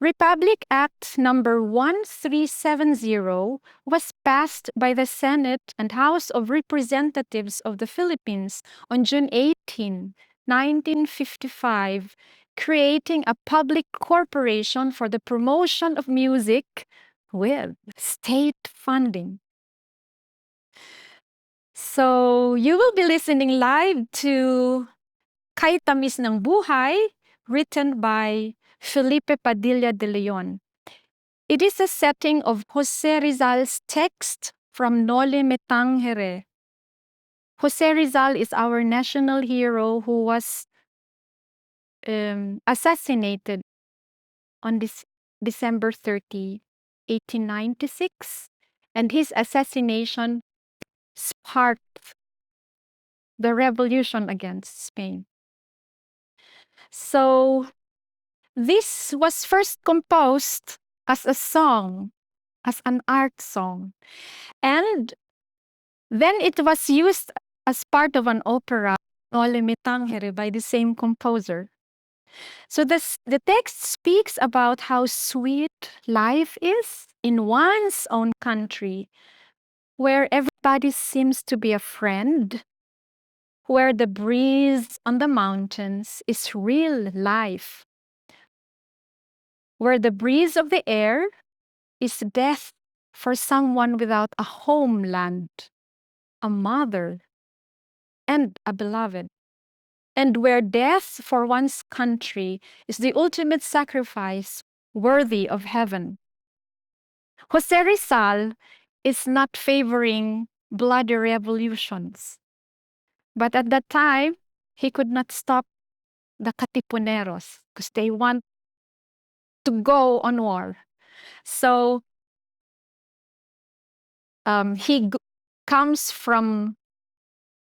Republic Act number 1370 was passed by the Senate and House of Representatives of the Philippines on June 18, 1955, creating a public corporation for the promotion of music with state funding. So you will be listening live to Kay Tamis ng Buhay, written by Felipe Padilla de Leon. It is a setting of Jose Rizal's text from Noli Me Tangere. Jose Rizal is our national hero who was assassinated on this December 30, 1896, and his assassination sparked the revolution against Spain. So this was first composed as a song, as an art song. And then it was used as part of an opera, Noli Me Tangere, by the same composer. So the text speaks about how sweet life is in one's own country, where everybody seems to be a friend, where the breeze on the mountains is real life, where the breeze of the air is death for someone without a homeland, a mother, and a beloved, and where death for one's country is the ultimate sacrifice worthy of heaven. Jose Rizal is not favoring bloody revolutions, but at that time, he could not stop the Katipuneros because they want to go on war. So he comes from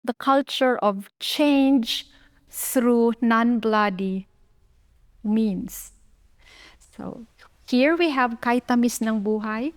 the culture of change through non-bloody means. So here we have Kay Tamis ng Buhay.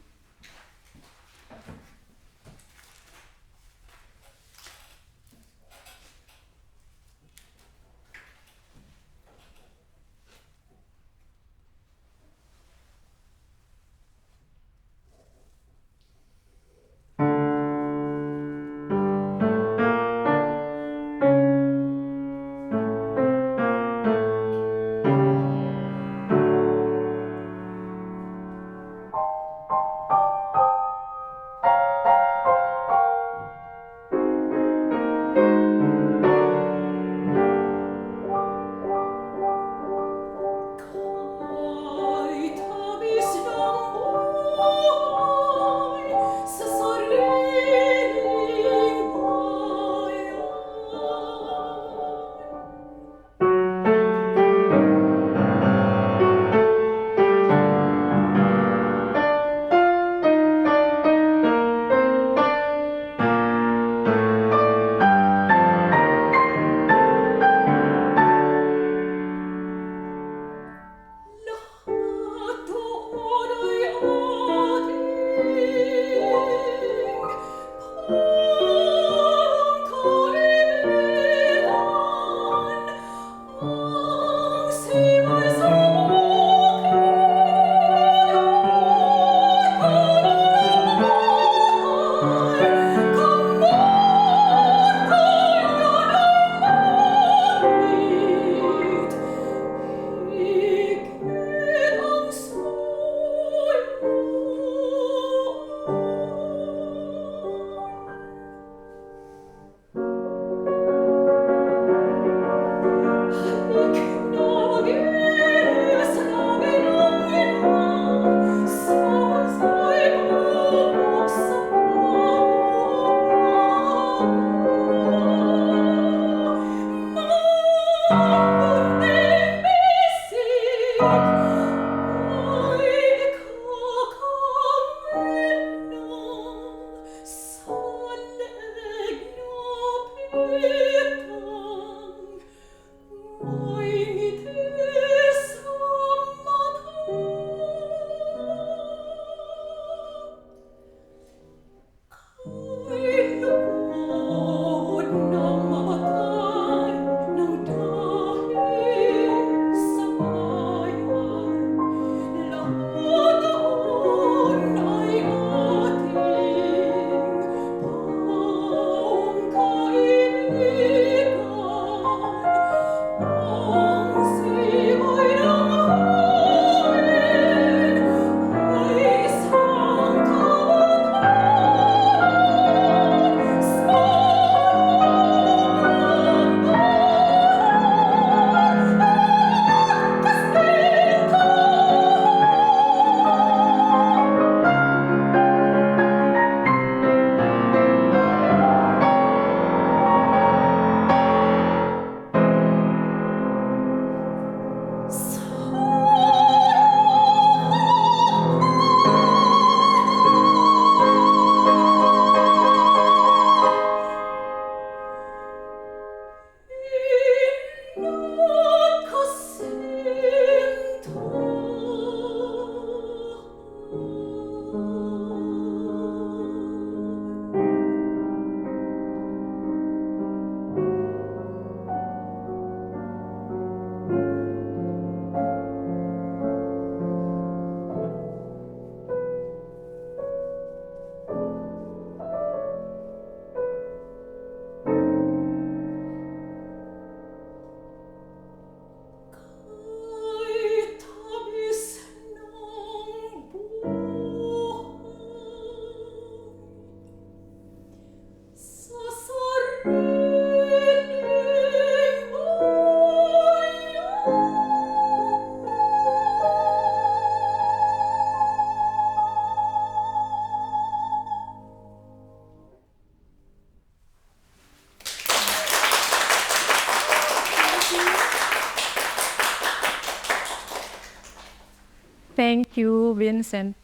Thank you, Vincent.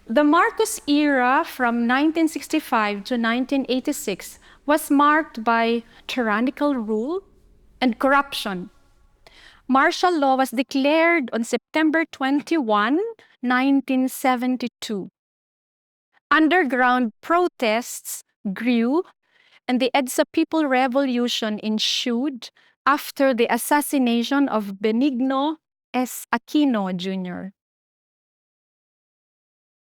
The Marcos era from 1965 to 1986 was marked by tyrannical rule and corruption. Martial law was declared on September 21, 1972. Underground protests grew, and the EDSA People Revolution ensued after the assassination of Benigno S. Aquino Jr.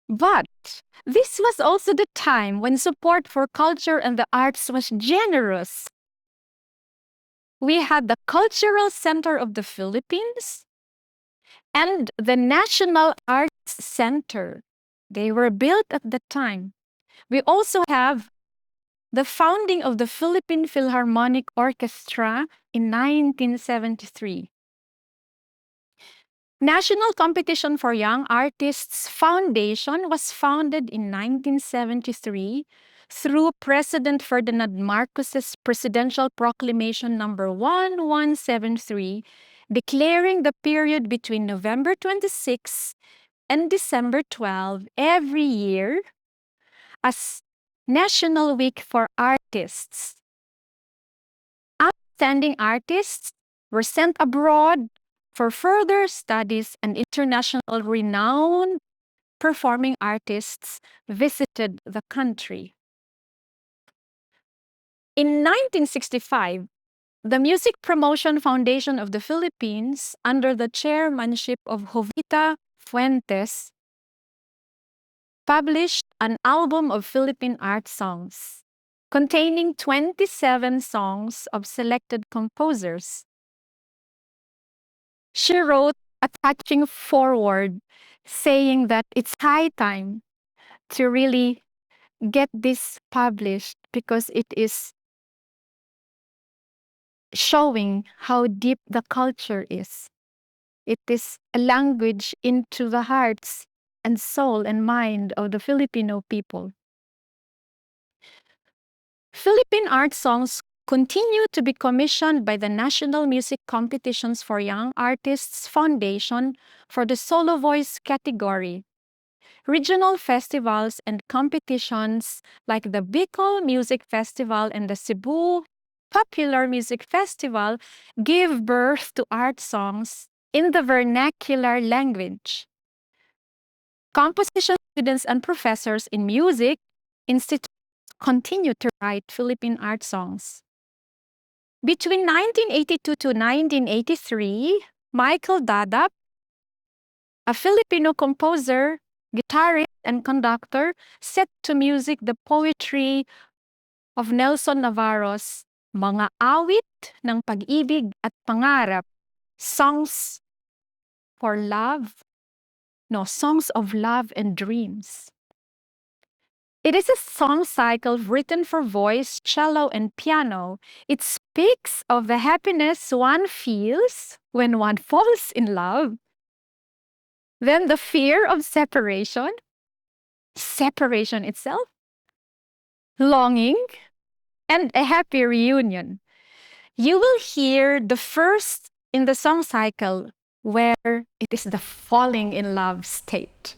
But this was also the time when support for culture and the arts was generous. We had the Cultural Center of the Philippines and the National Arts Center. They were built at the time. We also have the founding of the Philippine Philharmonic Orchestra in 1973. National Competition for Young Artists Foundation was founded in 1973 through President Ferdinand Marcos's Presidential Proclamation number 1173, declaring the period between November 26 and December 12 every year as National Week for Artists. Outstanding artists were sent abroad for further studies, and international renowned performing artists visited the country. In 1965, the Music Promotion Foundation of the Philippines, under the chairmanship of Jovita Fuentes, published an album of Philippine art songs containing 27 songs of selected composers. She wrote a touching foreword saying that it's high time to really get this published because it is showing how deep the culture is. It is a language into the hearts and soul and mind of the Filipino people. Philippine art songs continue to be commissioned by the National Music Competitions for Young Artists Foundation for the solo voice category. Regional festivals and competitions like the Bicol Music Festival and the Cebu Popular Music Festival give birth to art songs in the vernacular language. Composition students and professors in music institutes continue to write Philippine art songs. Between 1982 to 1983, Michael Dadap, a Filipino composer, guitarist, and conductor, set to music the poetry of Nelson Navarro's Mga Awit ng Pag-ibig at Pangarap, Songs of Love and Dreams. It is a song cycle written for voice, cello, and piano. It speaks of the happiness one feels when one falls in love, then the fear of separation itself, longing, and a happy reunion. You will hear the first in the song cycle where it is the falling in love state.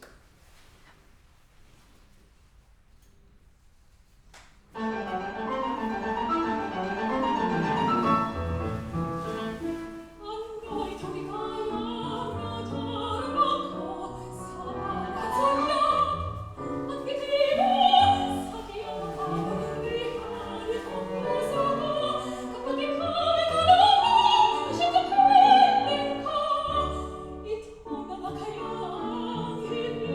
It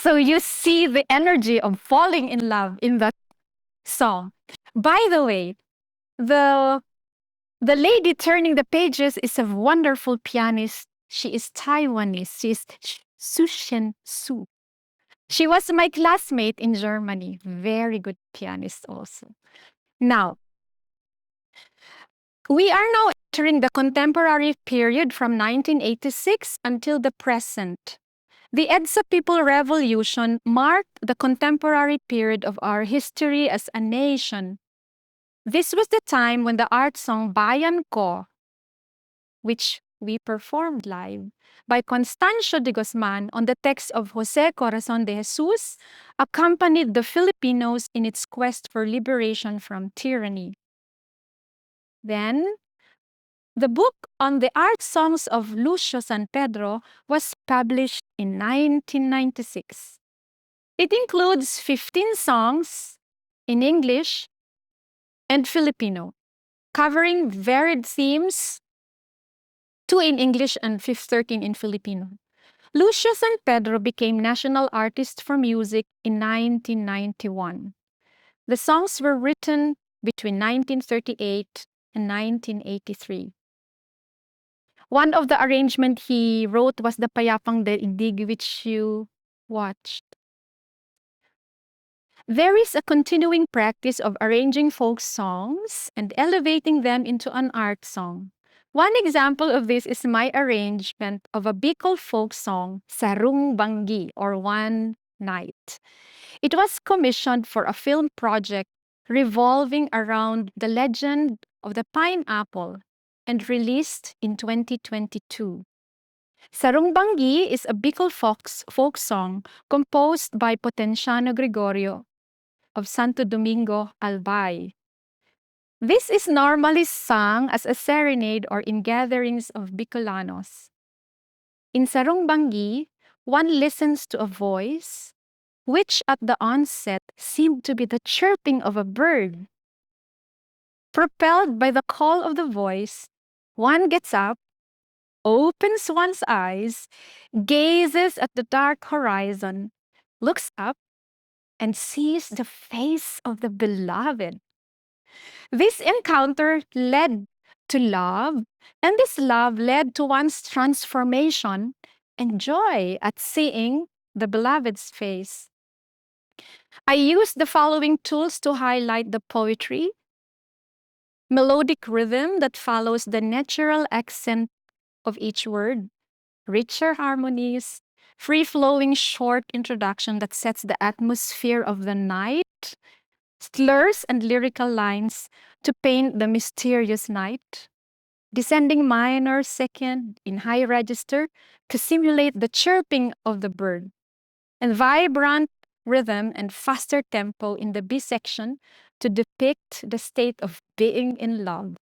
So you see the energy of falling in love in that song. By the way, the lady turning the pages is a wonderful pianist. She is Taiwanese. She is Su Shen Su. She was my classmate in Germany. Very good pianist also. Now, we are now entering the contemporary period from 1986 until the present. The EDSA People Revolution marked the contemporary period of our history as a nation. This was the time when the art song Bayan Ko, which we performed live, by Constancio de Guzman on the text of Jose Corazon de Jesus, accompanied the Filipinos in its quest for liberation from tyranny. Then, the book on the art songs of Lucio San Pedro was published in 1996. It includes 15 songs in English and Filipino, covering varied themes, 2 in English and 13 in Filipino. Lucio San Pedro became National Artist for Music in 1991. The songs were written between 1938 and 1983. One of the arrangements he wrote was the Payapang Daigdig, which you watched. There is a continuing practice of arranging folk songs and elevating them into an art song. One example of this is my arrangement of a Bicol folk song, Sarung Banggi, or One Night. It was commissioned for a film project revolving around the legend of the pineapple and released in 2022. Sarung Banggi is a Bicol folk song composed by Potenciano Gregorio of Santo Domingo, Albay. This is normally sung as a serenade or in gatherings of Bicolanos. In Sarung Banggi, one listens to a voice which at the onset seemed to be the chirping of a bird. Propelled by the call of the voice, one gets up, opens one's eyes, gazes at the dark horizon, looks up, and sees the face of the beloved. This encounter led to love, and this love led to one's transformation and joy at seeing the beloved's face. I used the following tools to highlight the poetry: melodic rhythm that follows the natural accent of each word, richer harmonies, free-flowing short introduction that sets the atmosphere of the night, slurs and lyrical lines to paint the mysterious night, descending minor second in high register to simulate the chirping of the bird, and vibrant rhythm and faster tempo in the B section to depict the state of being in love.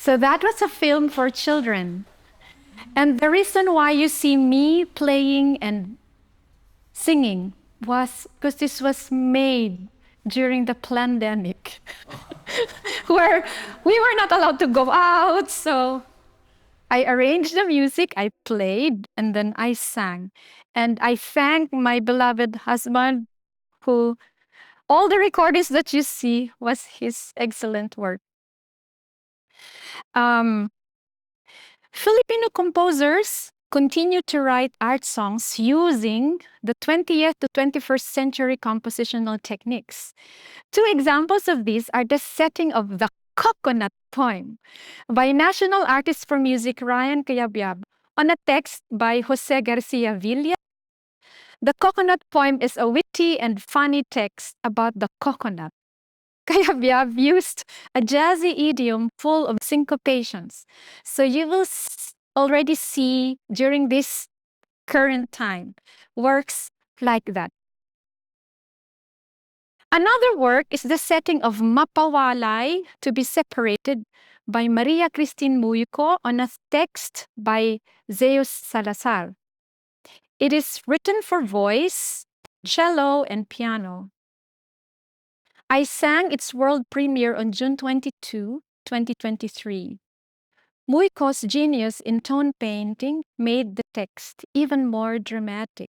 So that was a film for children. And the reason why you see me playing and singing was because this was made during the pandemic, where we were not allowed to go out. So I arranged the music, I played, and then I sang. And I thank my beloved husband, who all the recordings that you see was his excellent work. Filipino composers continue to write art songs using the 20th to 21st century compositional techniques. Two examples of these are the setting of the Coconut Poem by national artist for music Ryan Cayabyab on a text by Jose Garcia Villa. The Coconut Poem is a witty and funny text about the coconut. Cayabyab used a jazzy idiom full of syncopations. So you will already see during this current time works like that. Another work is the setting of Mapawalay to be separated by Maria Christine Muyuko on a text by Zeus Salazar. It is written for voice, cello, and piano. I sang its world premiere on June 22, 2023. Muyuko's genius in tone painting made the text even more dramatic.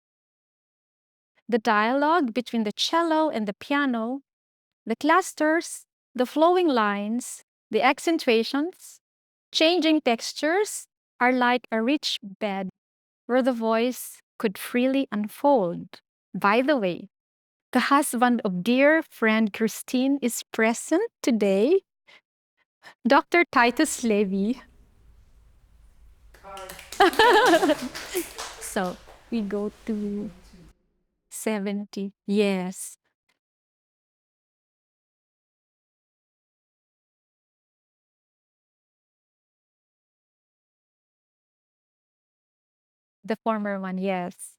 The dialogue between the cello and the piano, the clusters, the flowing lines, the accentuations, changing textures are like a rich bed where the voice could freely unfold. By the way, the husband of dear friend Christine is present today, Dr. Titus Levy. So we go to 70. Yes. The former one, yes.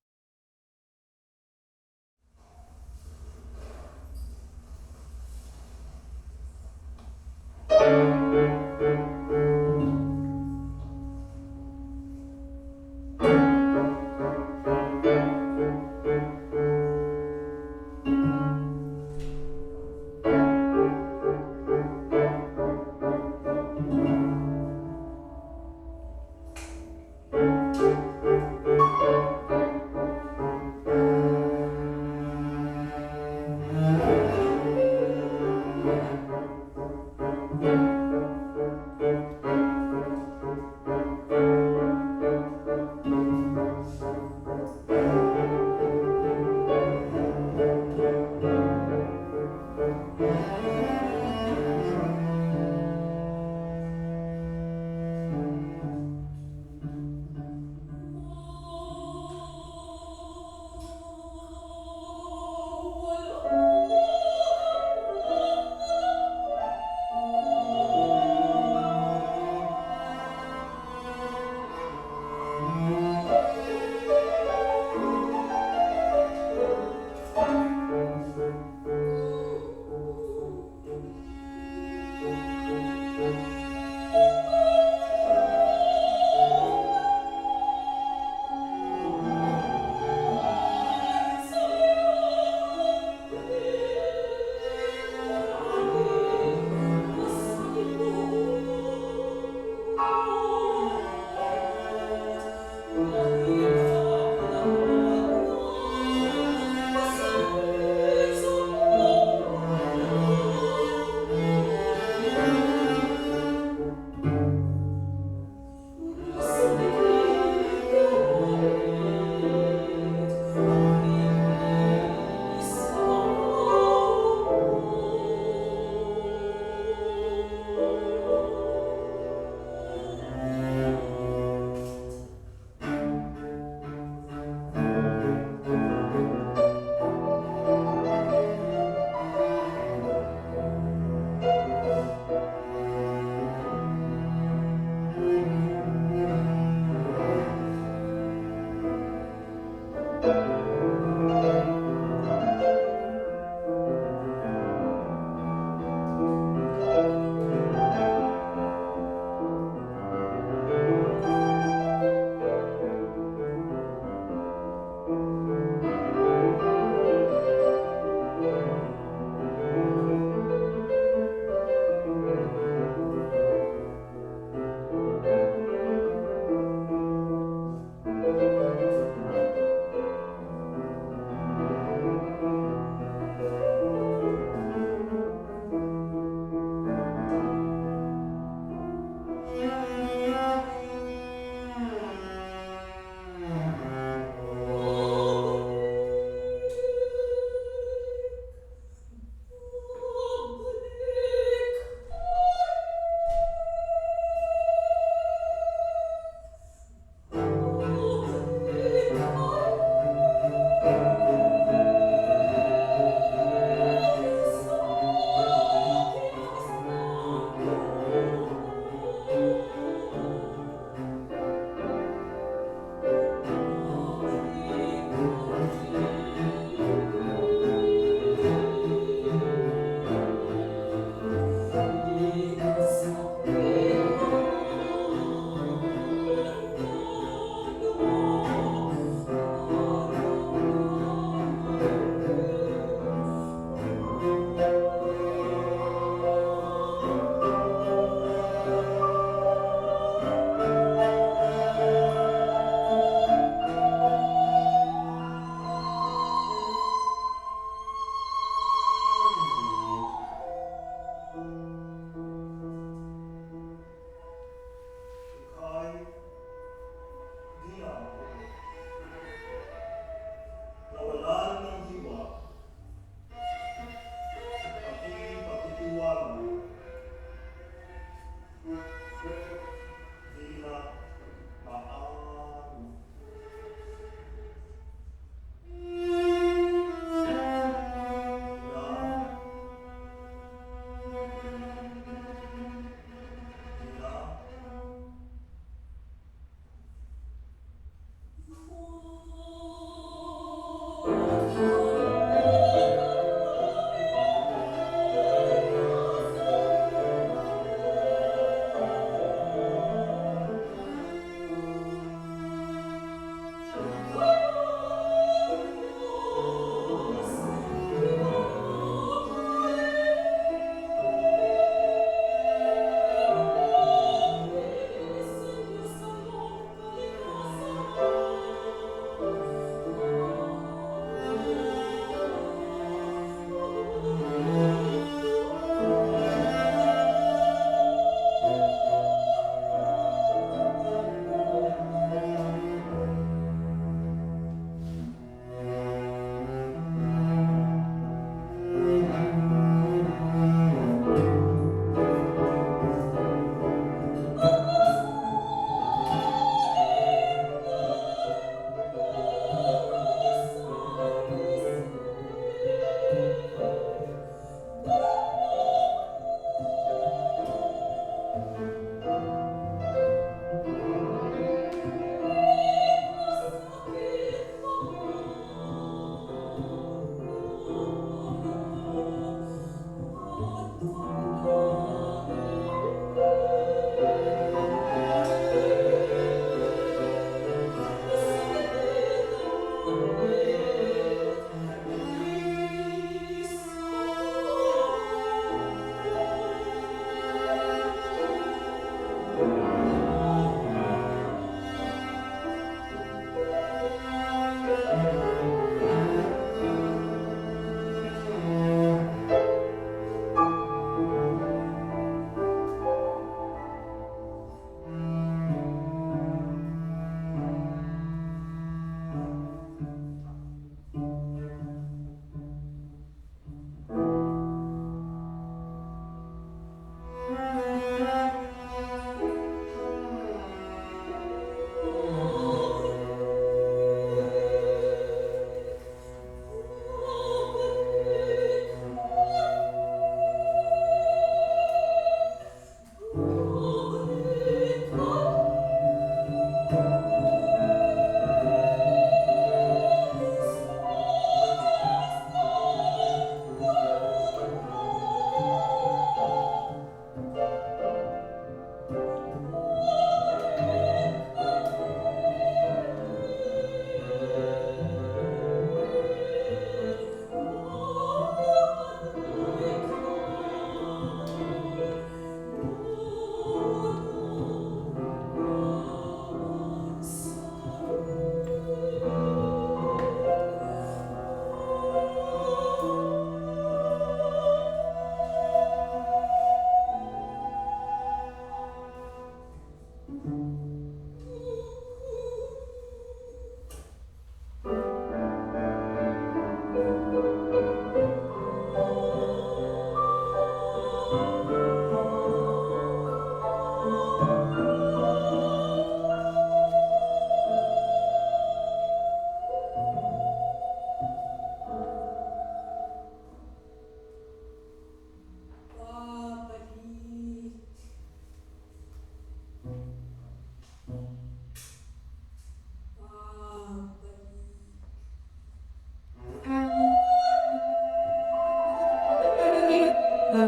So,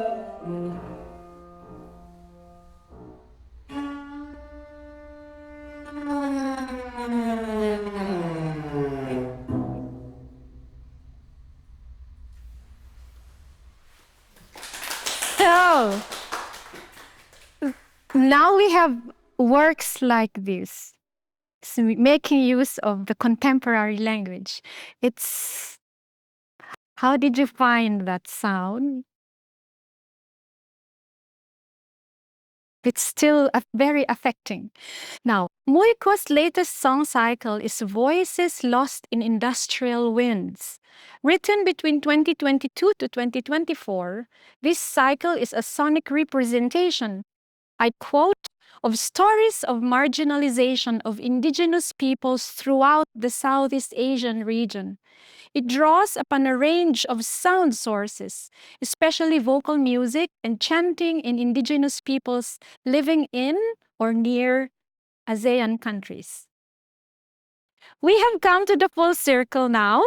now we have works like this, making use of the contemporary language. It's, how did you find that sound? It's still very affecting. Now, Muiko's latest song cycle is Voices Lost in Industrial Winds. Written between 2022 to 2024, this cycle is a sonic representation, I quote, of stories of marginalization of indigenous peoples throughout the Southeast Asian region. It draws upon a range of sound sources, especially vocal music and chanting in indigenous peoples living in or near ASEAN countries. We have come to the full circle now.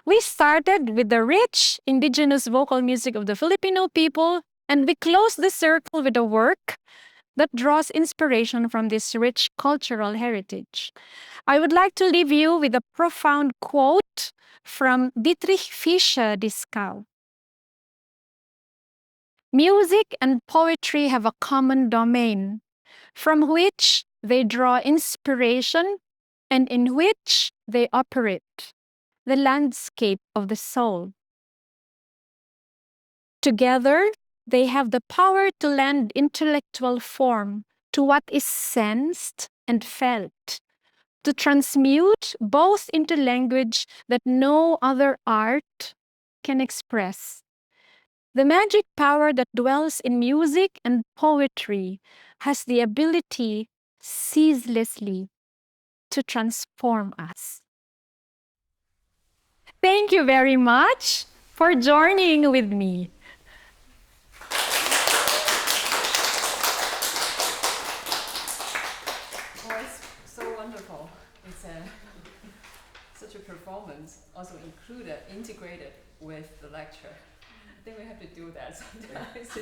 We started with the rich indigenous vocal music of the Filipino people, and we close the circle with a work that draws inspiration from this rich cultural heritage. I would like to leave you with a profound quote from Dietrich Fischer-Dieskau. Music and poetry have a common domain from which they draw inspiration and in which they operate, the landscape of the soul. Together, they have the power to lend intellectual form to what is sensed and felt, to transmute both into language that no other art can express. The magic power that dwells in music and poetry has the ability ceaselessly to transform us. Thank you very much for joining with me. Oh, it's so wonderful. It's such a performance, also integrated with the lecture. I think we have to do that sometimes.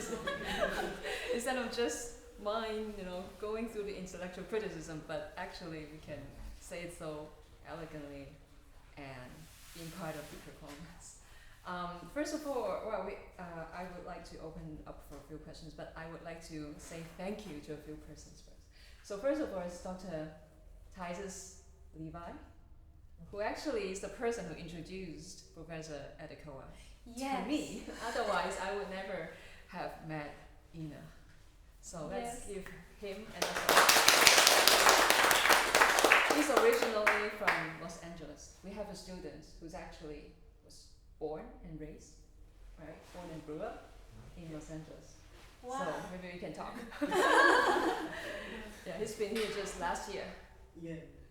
Instead of just mine, going through the intellectual criticism, but actually we can say it so elegantly and being part of the performance. First of all, I would like to open up for a few questions, but I would like to say thank you to a few persons first. So first of all, it's Dr. Titus Levi, who actually is the person who introduced Professor Aldecoa to me. Otherwise, I would never have met Ina. So let's give him an applause. He's originally from Los Angeles. We have a student who's actually was born and raised, right? Born and grew up in Los Angeles. Wow. So maybe we can talk. Yeah, he's been here just last year.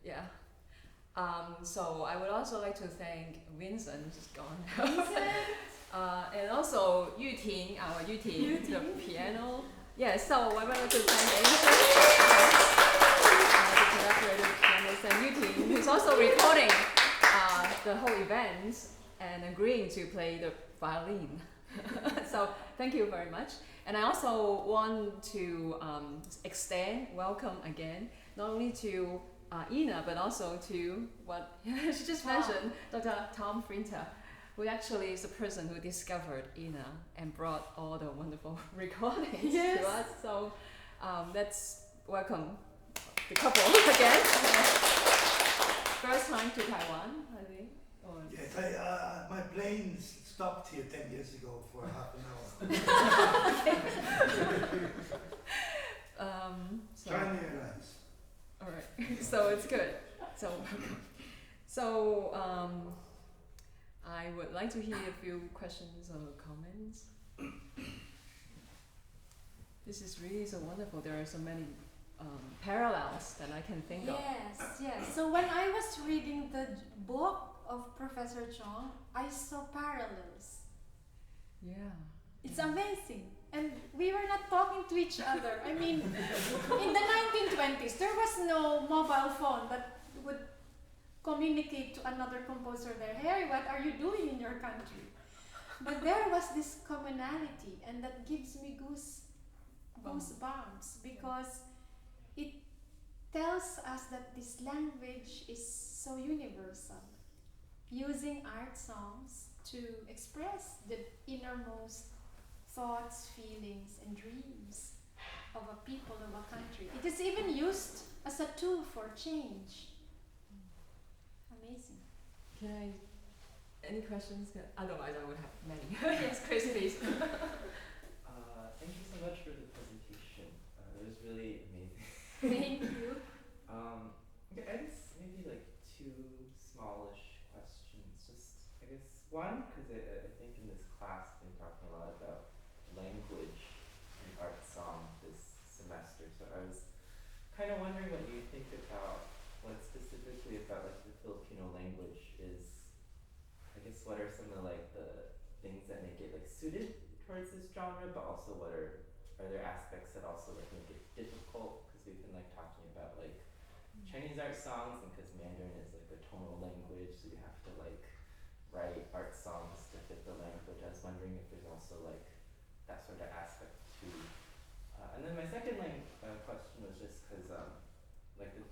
Yeah. So I would also like to thank Vincent, who's gone. And also Yuting, our Yuting, the piano. Yeah, so I would like to thank the collaborative pianist and Yuting, who's also recording the whole event and agreeing to play the violin. So thank you very much. And I also want to extend welcome again, not only to Ina, but also to what she just mentioned, Dr. Tom Frinter, who actually is the person who discovered Ina and brought all the wonderful recordings to us. So let's welcome the couple again. First time to Taiwan, I think. Yes, my plane stopped here 10 years ago for half an hour. China Airlines. All right, so it's good. So I would like to hear a few questions or comments. This is really so wonderful. There are so many parallels that I can think of. Yes. So when I was reading the book of Professor Chong, I saw parallels. Yeah. It's amazing. And we were not talking to each other. I mean, in the 1920s, there was no mobile phone that would communicate to another composer there. Hey, what are you doing in your country? But there was this commonality, and that gives me goosebumps because it tells us that this language is so universal, using art songs to express the innermost thoughts, feelings, and dreams of a people, of a country. It is even used as a tool for change. Amazing. Can I? Any questions? Otherwise, I would have many. Yes, Chris, please. Thank you so much for the presentation. It was really amazing. Thank you. Okay, I guess maybe like two smallish questions. Just, I guess, one, because I think in this class we've been talking a lot about language and art song this semester. So I was kind of wondering what you think about, what specifically about like the Filipino language is, I guess, what are some of like the things that make it like suited towards this genre, but also what are there aspects that also like make it difficult? Because we've been like talking about like Chinese art songs, and because Mandarin is like a tonal language, so you have to like write art songs to fit the language. I was wondering if there's also like that sort of aspect too. And then my second question was just because like the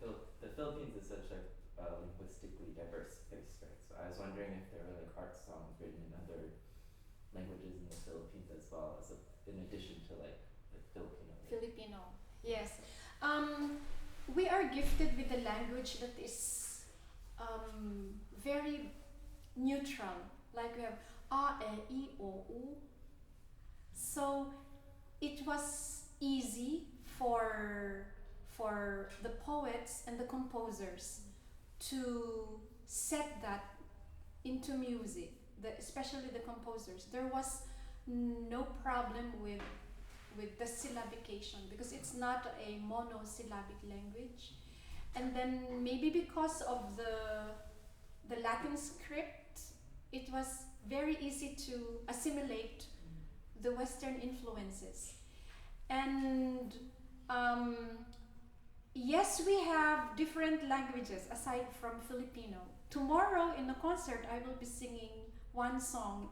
Philippines is such like a linguistically diverse place, right? So I was wondering if there were like art songs written in other languages in the Philippines as well, as in addition to like Filipino. Filipino, yes. We are gifted with a language that is very neutral. Like we have a, e, I, o, u. So it was easy for the poets and the composers to set that into music, especially the composers. There was no problem with the syllabication because it's not a monosyllabic language. And then maybe because of the Latin script, it was very easy to assimilate the Western influences. And yes, we have different languages aside from Filipino. Tomorrow in the concert, I will be singing one song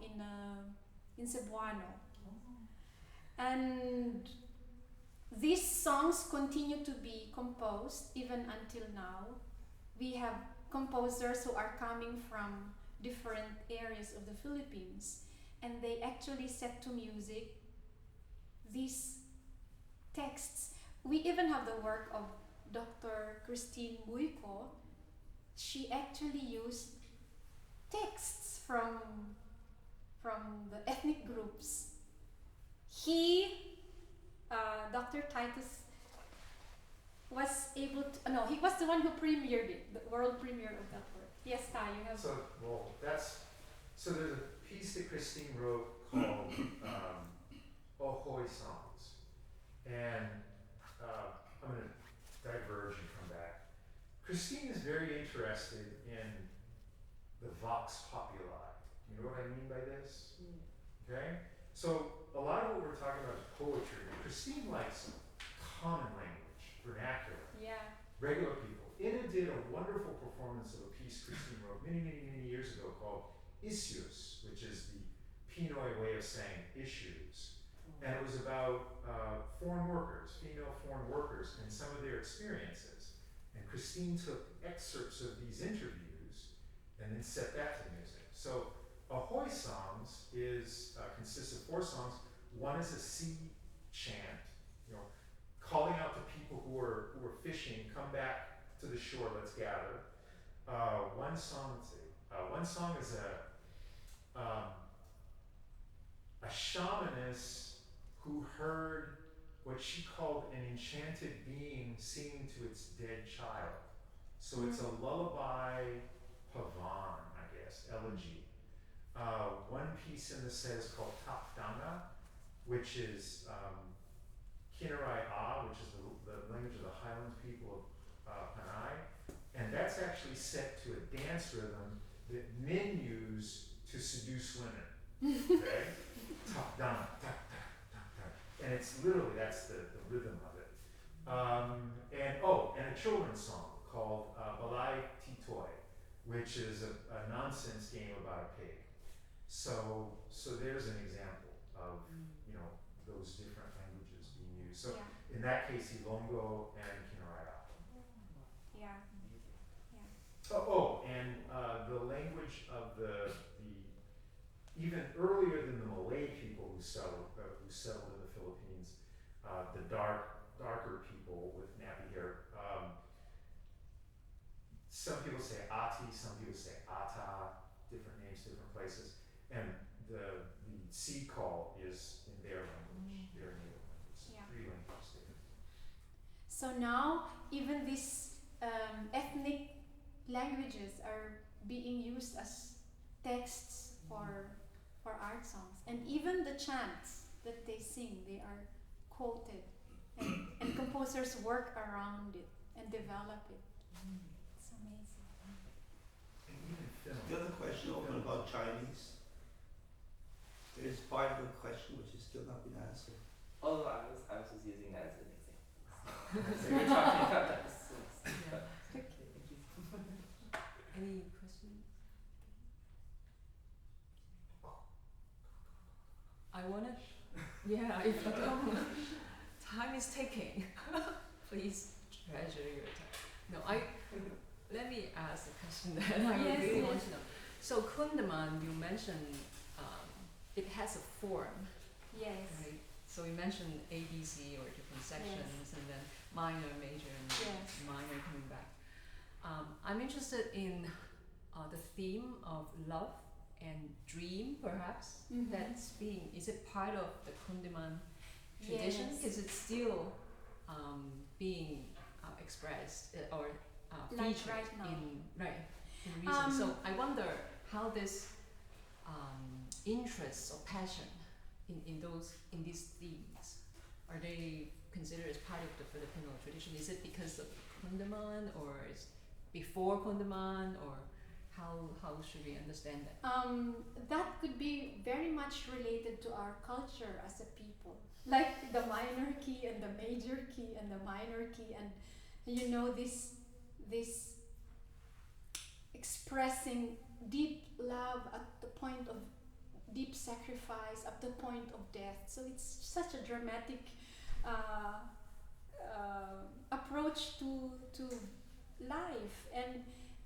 in Cebuano. And these songs continue to be composed even until now. We have composers who are coming from different areas of the Philippines, and they actually set to music these texts. We even have the work of Dr. Christine Buico. She actually used texts from the ethnic groups. Dr. Titus was able to, no, he was the one who premiered it, the world premiere of that work. Yes, Ty, you have. So there's a piece that Christine wrote called Ahoy Songs. And I'm going to diverge and come back. Christine is very interested in the vox populi. You know what I mean by this? Okay? So a lot of what we're talking about is poetry. Christine likes common language, vernacular, regular people. Ina did a wonderful performance of a piece Christine wrote many, many, many years ago called Issues, which is the Pinoy way of saying issues. And it was about foreign workers, female foreign workers, and some of their experiences. And Christine took excerpts of these interviews and then set that to music. So Ahoy Songs consists of 4 songs. One is a sea chant, calling out to people who are fishing, come back to the shore, let's gather. One song is a shamaness who heard what she called an enchanted being singing to its dead child. So it's a lullaby pavan, I guess, elegy. One piece in the set is called Tapdanga, which is Kinarai A, which is the language of the Highland people of Panay. And that's actually set to a dance rhythm that men use to seduce women. Okay? Tapdanga, and it's literally, that's the rhythm of it. And a children's song called Balai Titoy, which is a nonsense game about a pig. So there's an example of, you know, those different languages being used. So Yeah. in that case, Ilongo and Kinaraya. Yeah. And the language of the even earlier than the Malay people who settled in the Philippines, the darker people with nappy hair. Some people say Ati, some people say Ata, different names, different places, and the seed call is in their language, their native language. Yeah. 3 languages there. So now even these ethnic languages are being used as texts for art songs, and even the chants that they sing, they are quoted, and composers work around it and develop it. It's amazing. And even film. The other question open about Chinese. There's part of the question which has still not been answered. Oh, I was just using that as an example. So you're talking about that. Yeah. Any questions? I wanna, yeah, if you don't, time is ticking. Please treasure your time. Let me ask a question that I really want to know. So Kundaman, you mentioned it has a form, Yes. right? So you mentioned ABC or different sections, and then minor, major, and minor coming back. I'm interested in the theme of love and dream, perhaps. That's being, is it part of the Kundiman tradition? Yes. Because it's still being expressed or Like featured right now. in reason. So I wonder how this interest or passion in these themes, are they considered as part of the Filipino tradition? Is it because of Kundiman, or is before Kundiman, or how should we understand that? That could be very much related to our culture as a people, like the minor key and the major key and the minor key, and you know this expressing deep love at the point of deep sacrifice, at the point of death. So it's such a dramatic approach to life, and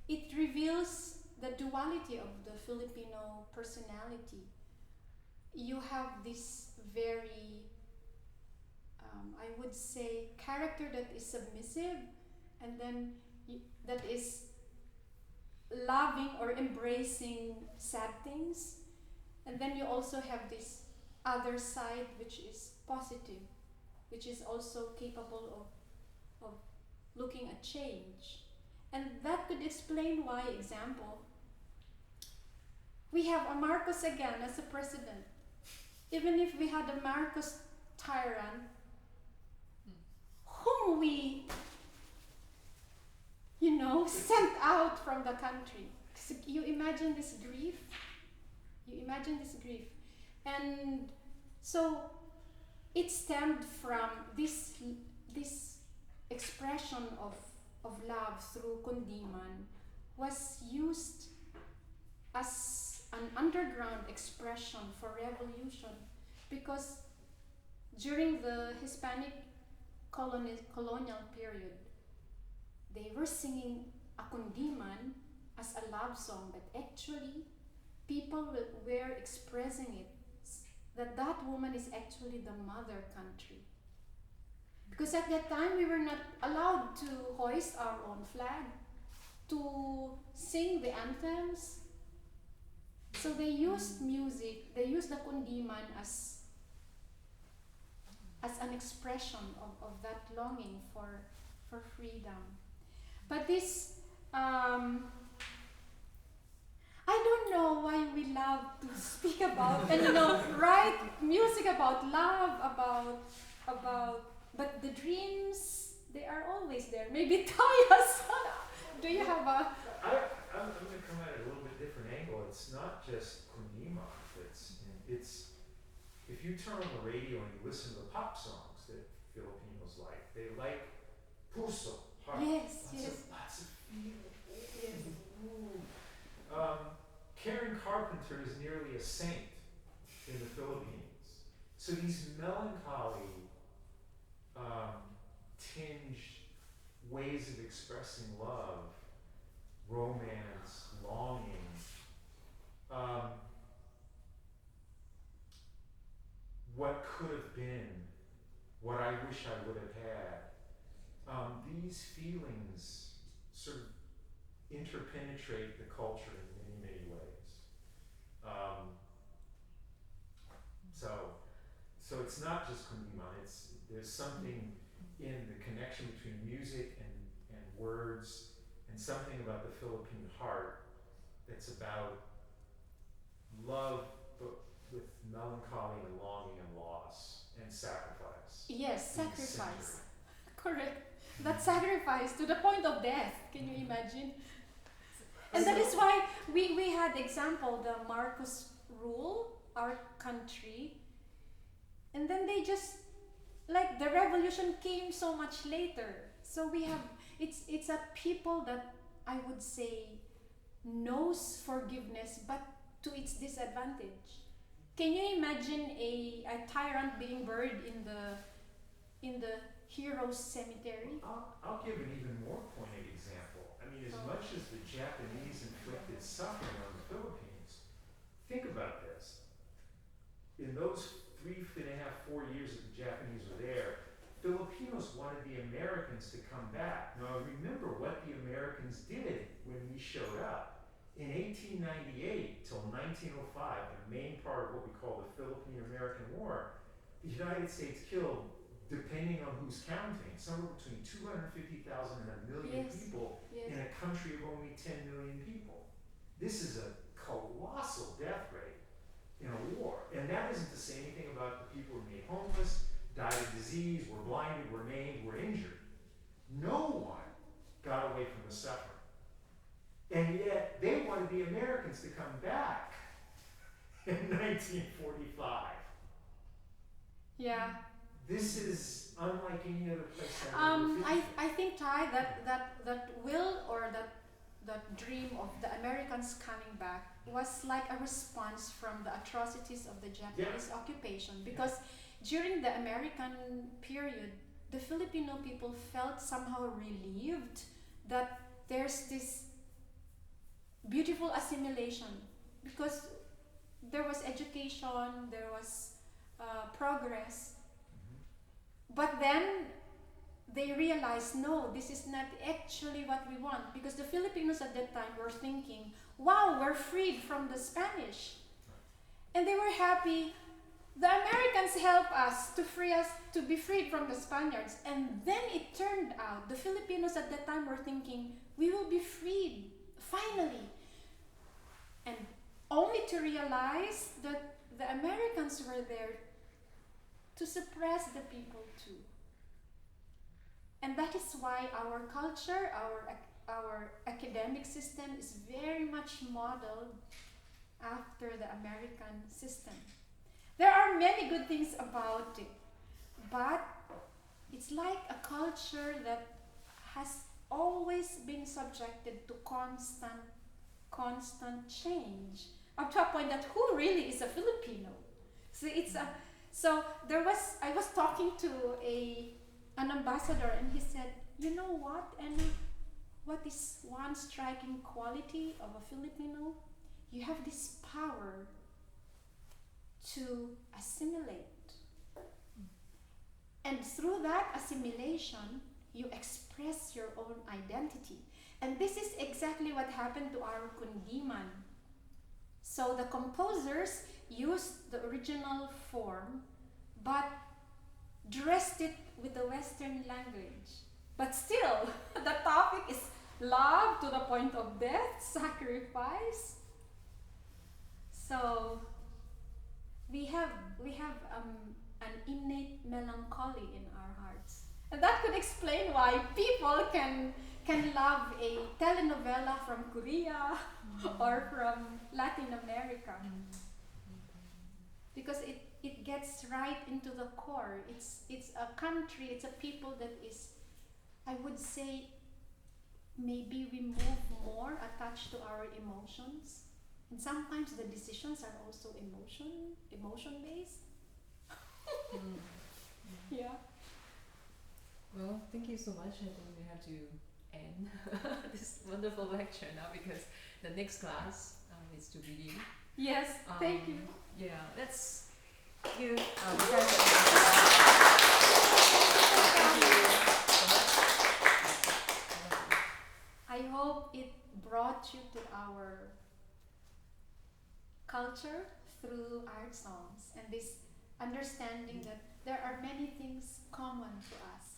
it reveals the duality of the Filipino personality. You have this very, I would say, character that is submissive, and then that is loving or embracing sad things, and then you also have this other side which is positive, which is also capable of looking at change. And that could explain why, example, we have a Marcos again as a president. Even if we had a Marcos tyrant, whom we, sent out from the country. So you imagine this grief? And so it stemmed from this expression of love through Kundiman was used as an underground expression for revolution, because during the Hispanic colonial period, they were singing a Kundiman as a love song, but actually people were expressing it that woman is actually the mother country. Because at that time we were not allowed to hoist our own flag, to sing the anthems. So they used music, they used the Kundiman as an expression of that longing for freedom. But this, I don't know why we love to speak about and write music about love, but the dreams, they are always there. Maybe Tayas, do you have a? I'm going to come at it a little bit different angle. It's not just Kunima. It's if you turn on the radio and you listen to the pop songs that Filipinos like, they like puso, heart. Yes, yes. Lots of feel. Yes. Karen Carpenter is nearly a saint in the Philippines. So these melancholy, tinged ways of expressing love, romance, longing, what could have been, what I wish I would have had. These feelings sort of interpenetrate the culture in many, many ways. So it's not just kundiman, there's something in the connection between music and words, and something about the Philippine heart that's about love, but with melancholy and longing and loss and sacrifice. Yes, being sacrifice. centered. Correct. That sacrifice to the point of death. Can you imagine? And that is why we had example the Marcos rule our country, and then they just like the revolution came so much later. So we have it's a people that I would say knows forgiveness but to its disadvantage. Can you imagine a tyrant being buried in the heroes cemetery? I'll give an even more pointed example. I mean, as much as the Japanese inflicted suffering on the Philippines, think about this. In those 3.5, 4 years that the Japanese were there, Filipinos wanted the Americans to come back. Now remember what the Americans did when we showed up. In 1898 till 1905, the main part of what we call the Philippine-American War, the United States killed, depending on who's counting, somewhere between 250,000 and 1 million people in a country of only 10 million people. This is a colossal death rate in a war. And that isn't to say anything about the people who were made homeless, died of disease, were blinded, were maimed, were injured. No one got away from the suffering. And yet, they wanted the Americans to come back in 1945. Yeah. This is unlike any other place I've ever visited. I think Ty that will or that dream of the Americans coming back was like a response from the atrocities of the Japanese occupation, because during the American period the Filipino people felt somehow relieved that there's this beautiful assimilation, because there was education, there was progress. But then they realized, no, this is not actually what we want, because the Filipinos at that time were thinking, wow, we're freed from the Spanish. And they were happy. The Americans helped us to be freed from the Spaniards. And then it turned out the Filipinos at that time were thinking, we will be freed, finally. And only to realize that the Americans were there to suppress the people too. And that is why our culture, our academic system is very much modeled after the American system. There are many good things about it, but it's like a culture that has always been subjected to constant change, up to a point that who really is a Filipino? So I was talking to an ambassador, and he said, you know what, Anna, what is one striking quality of a Filipino? You have this power to assimilate. And through that assimilation, you express your own identity. And this is exactly what happened to our kundiman. So the composers used the original form, but dressed it with the Western language. But still, the topic is love to the point of death, sacrifice. So we have an innate melancholy in our hearts. And that could explain why people can love a telenovela from Korea or from Latin America. Because it gets right into the core. It's a country, it's a people that is, I would say, maybe we move more attached to our emotions. And sometimes the decisions are also emotion based. Mm. Yeah. Well, thank you so much. I think we have to end this wonderful lecture now because the next class is to begin. Yes, thank you. Yeah, let's give I hope it brought you to our culture through art songs and this understanding that there are many things common to us.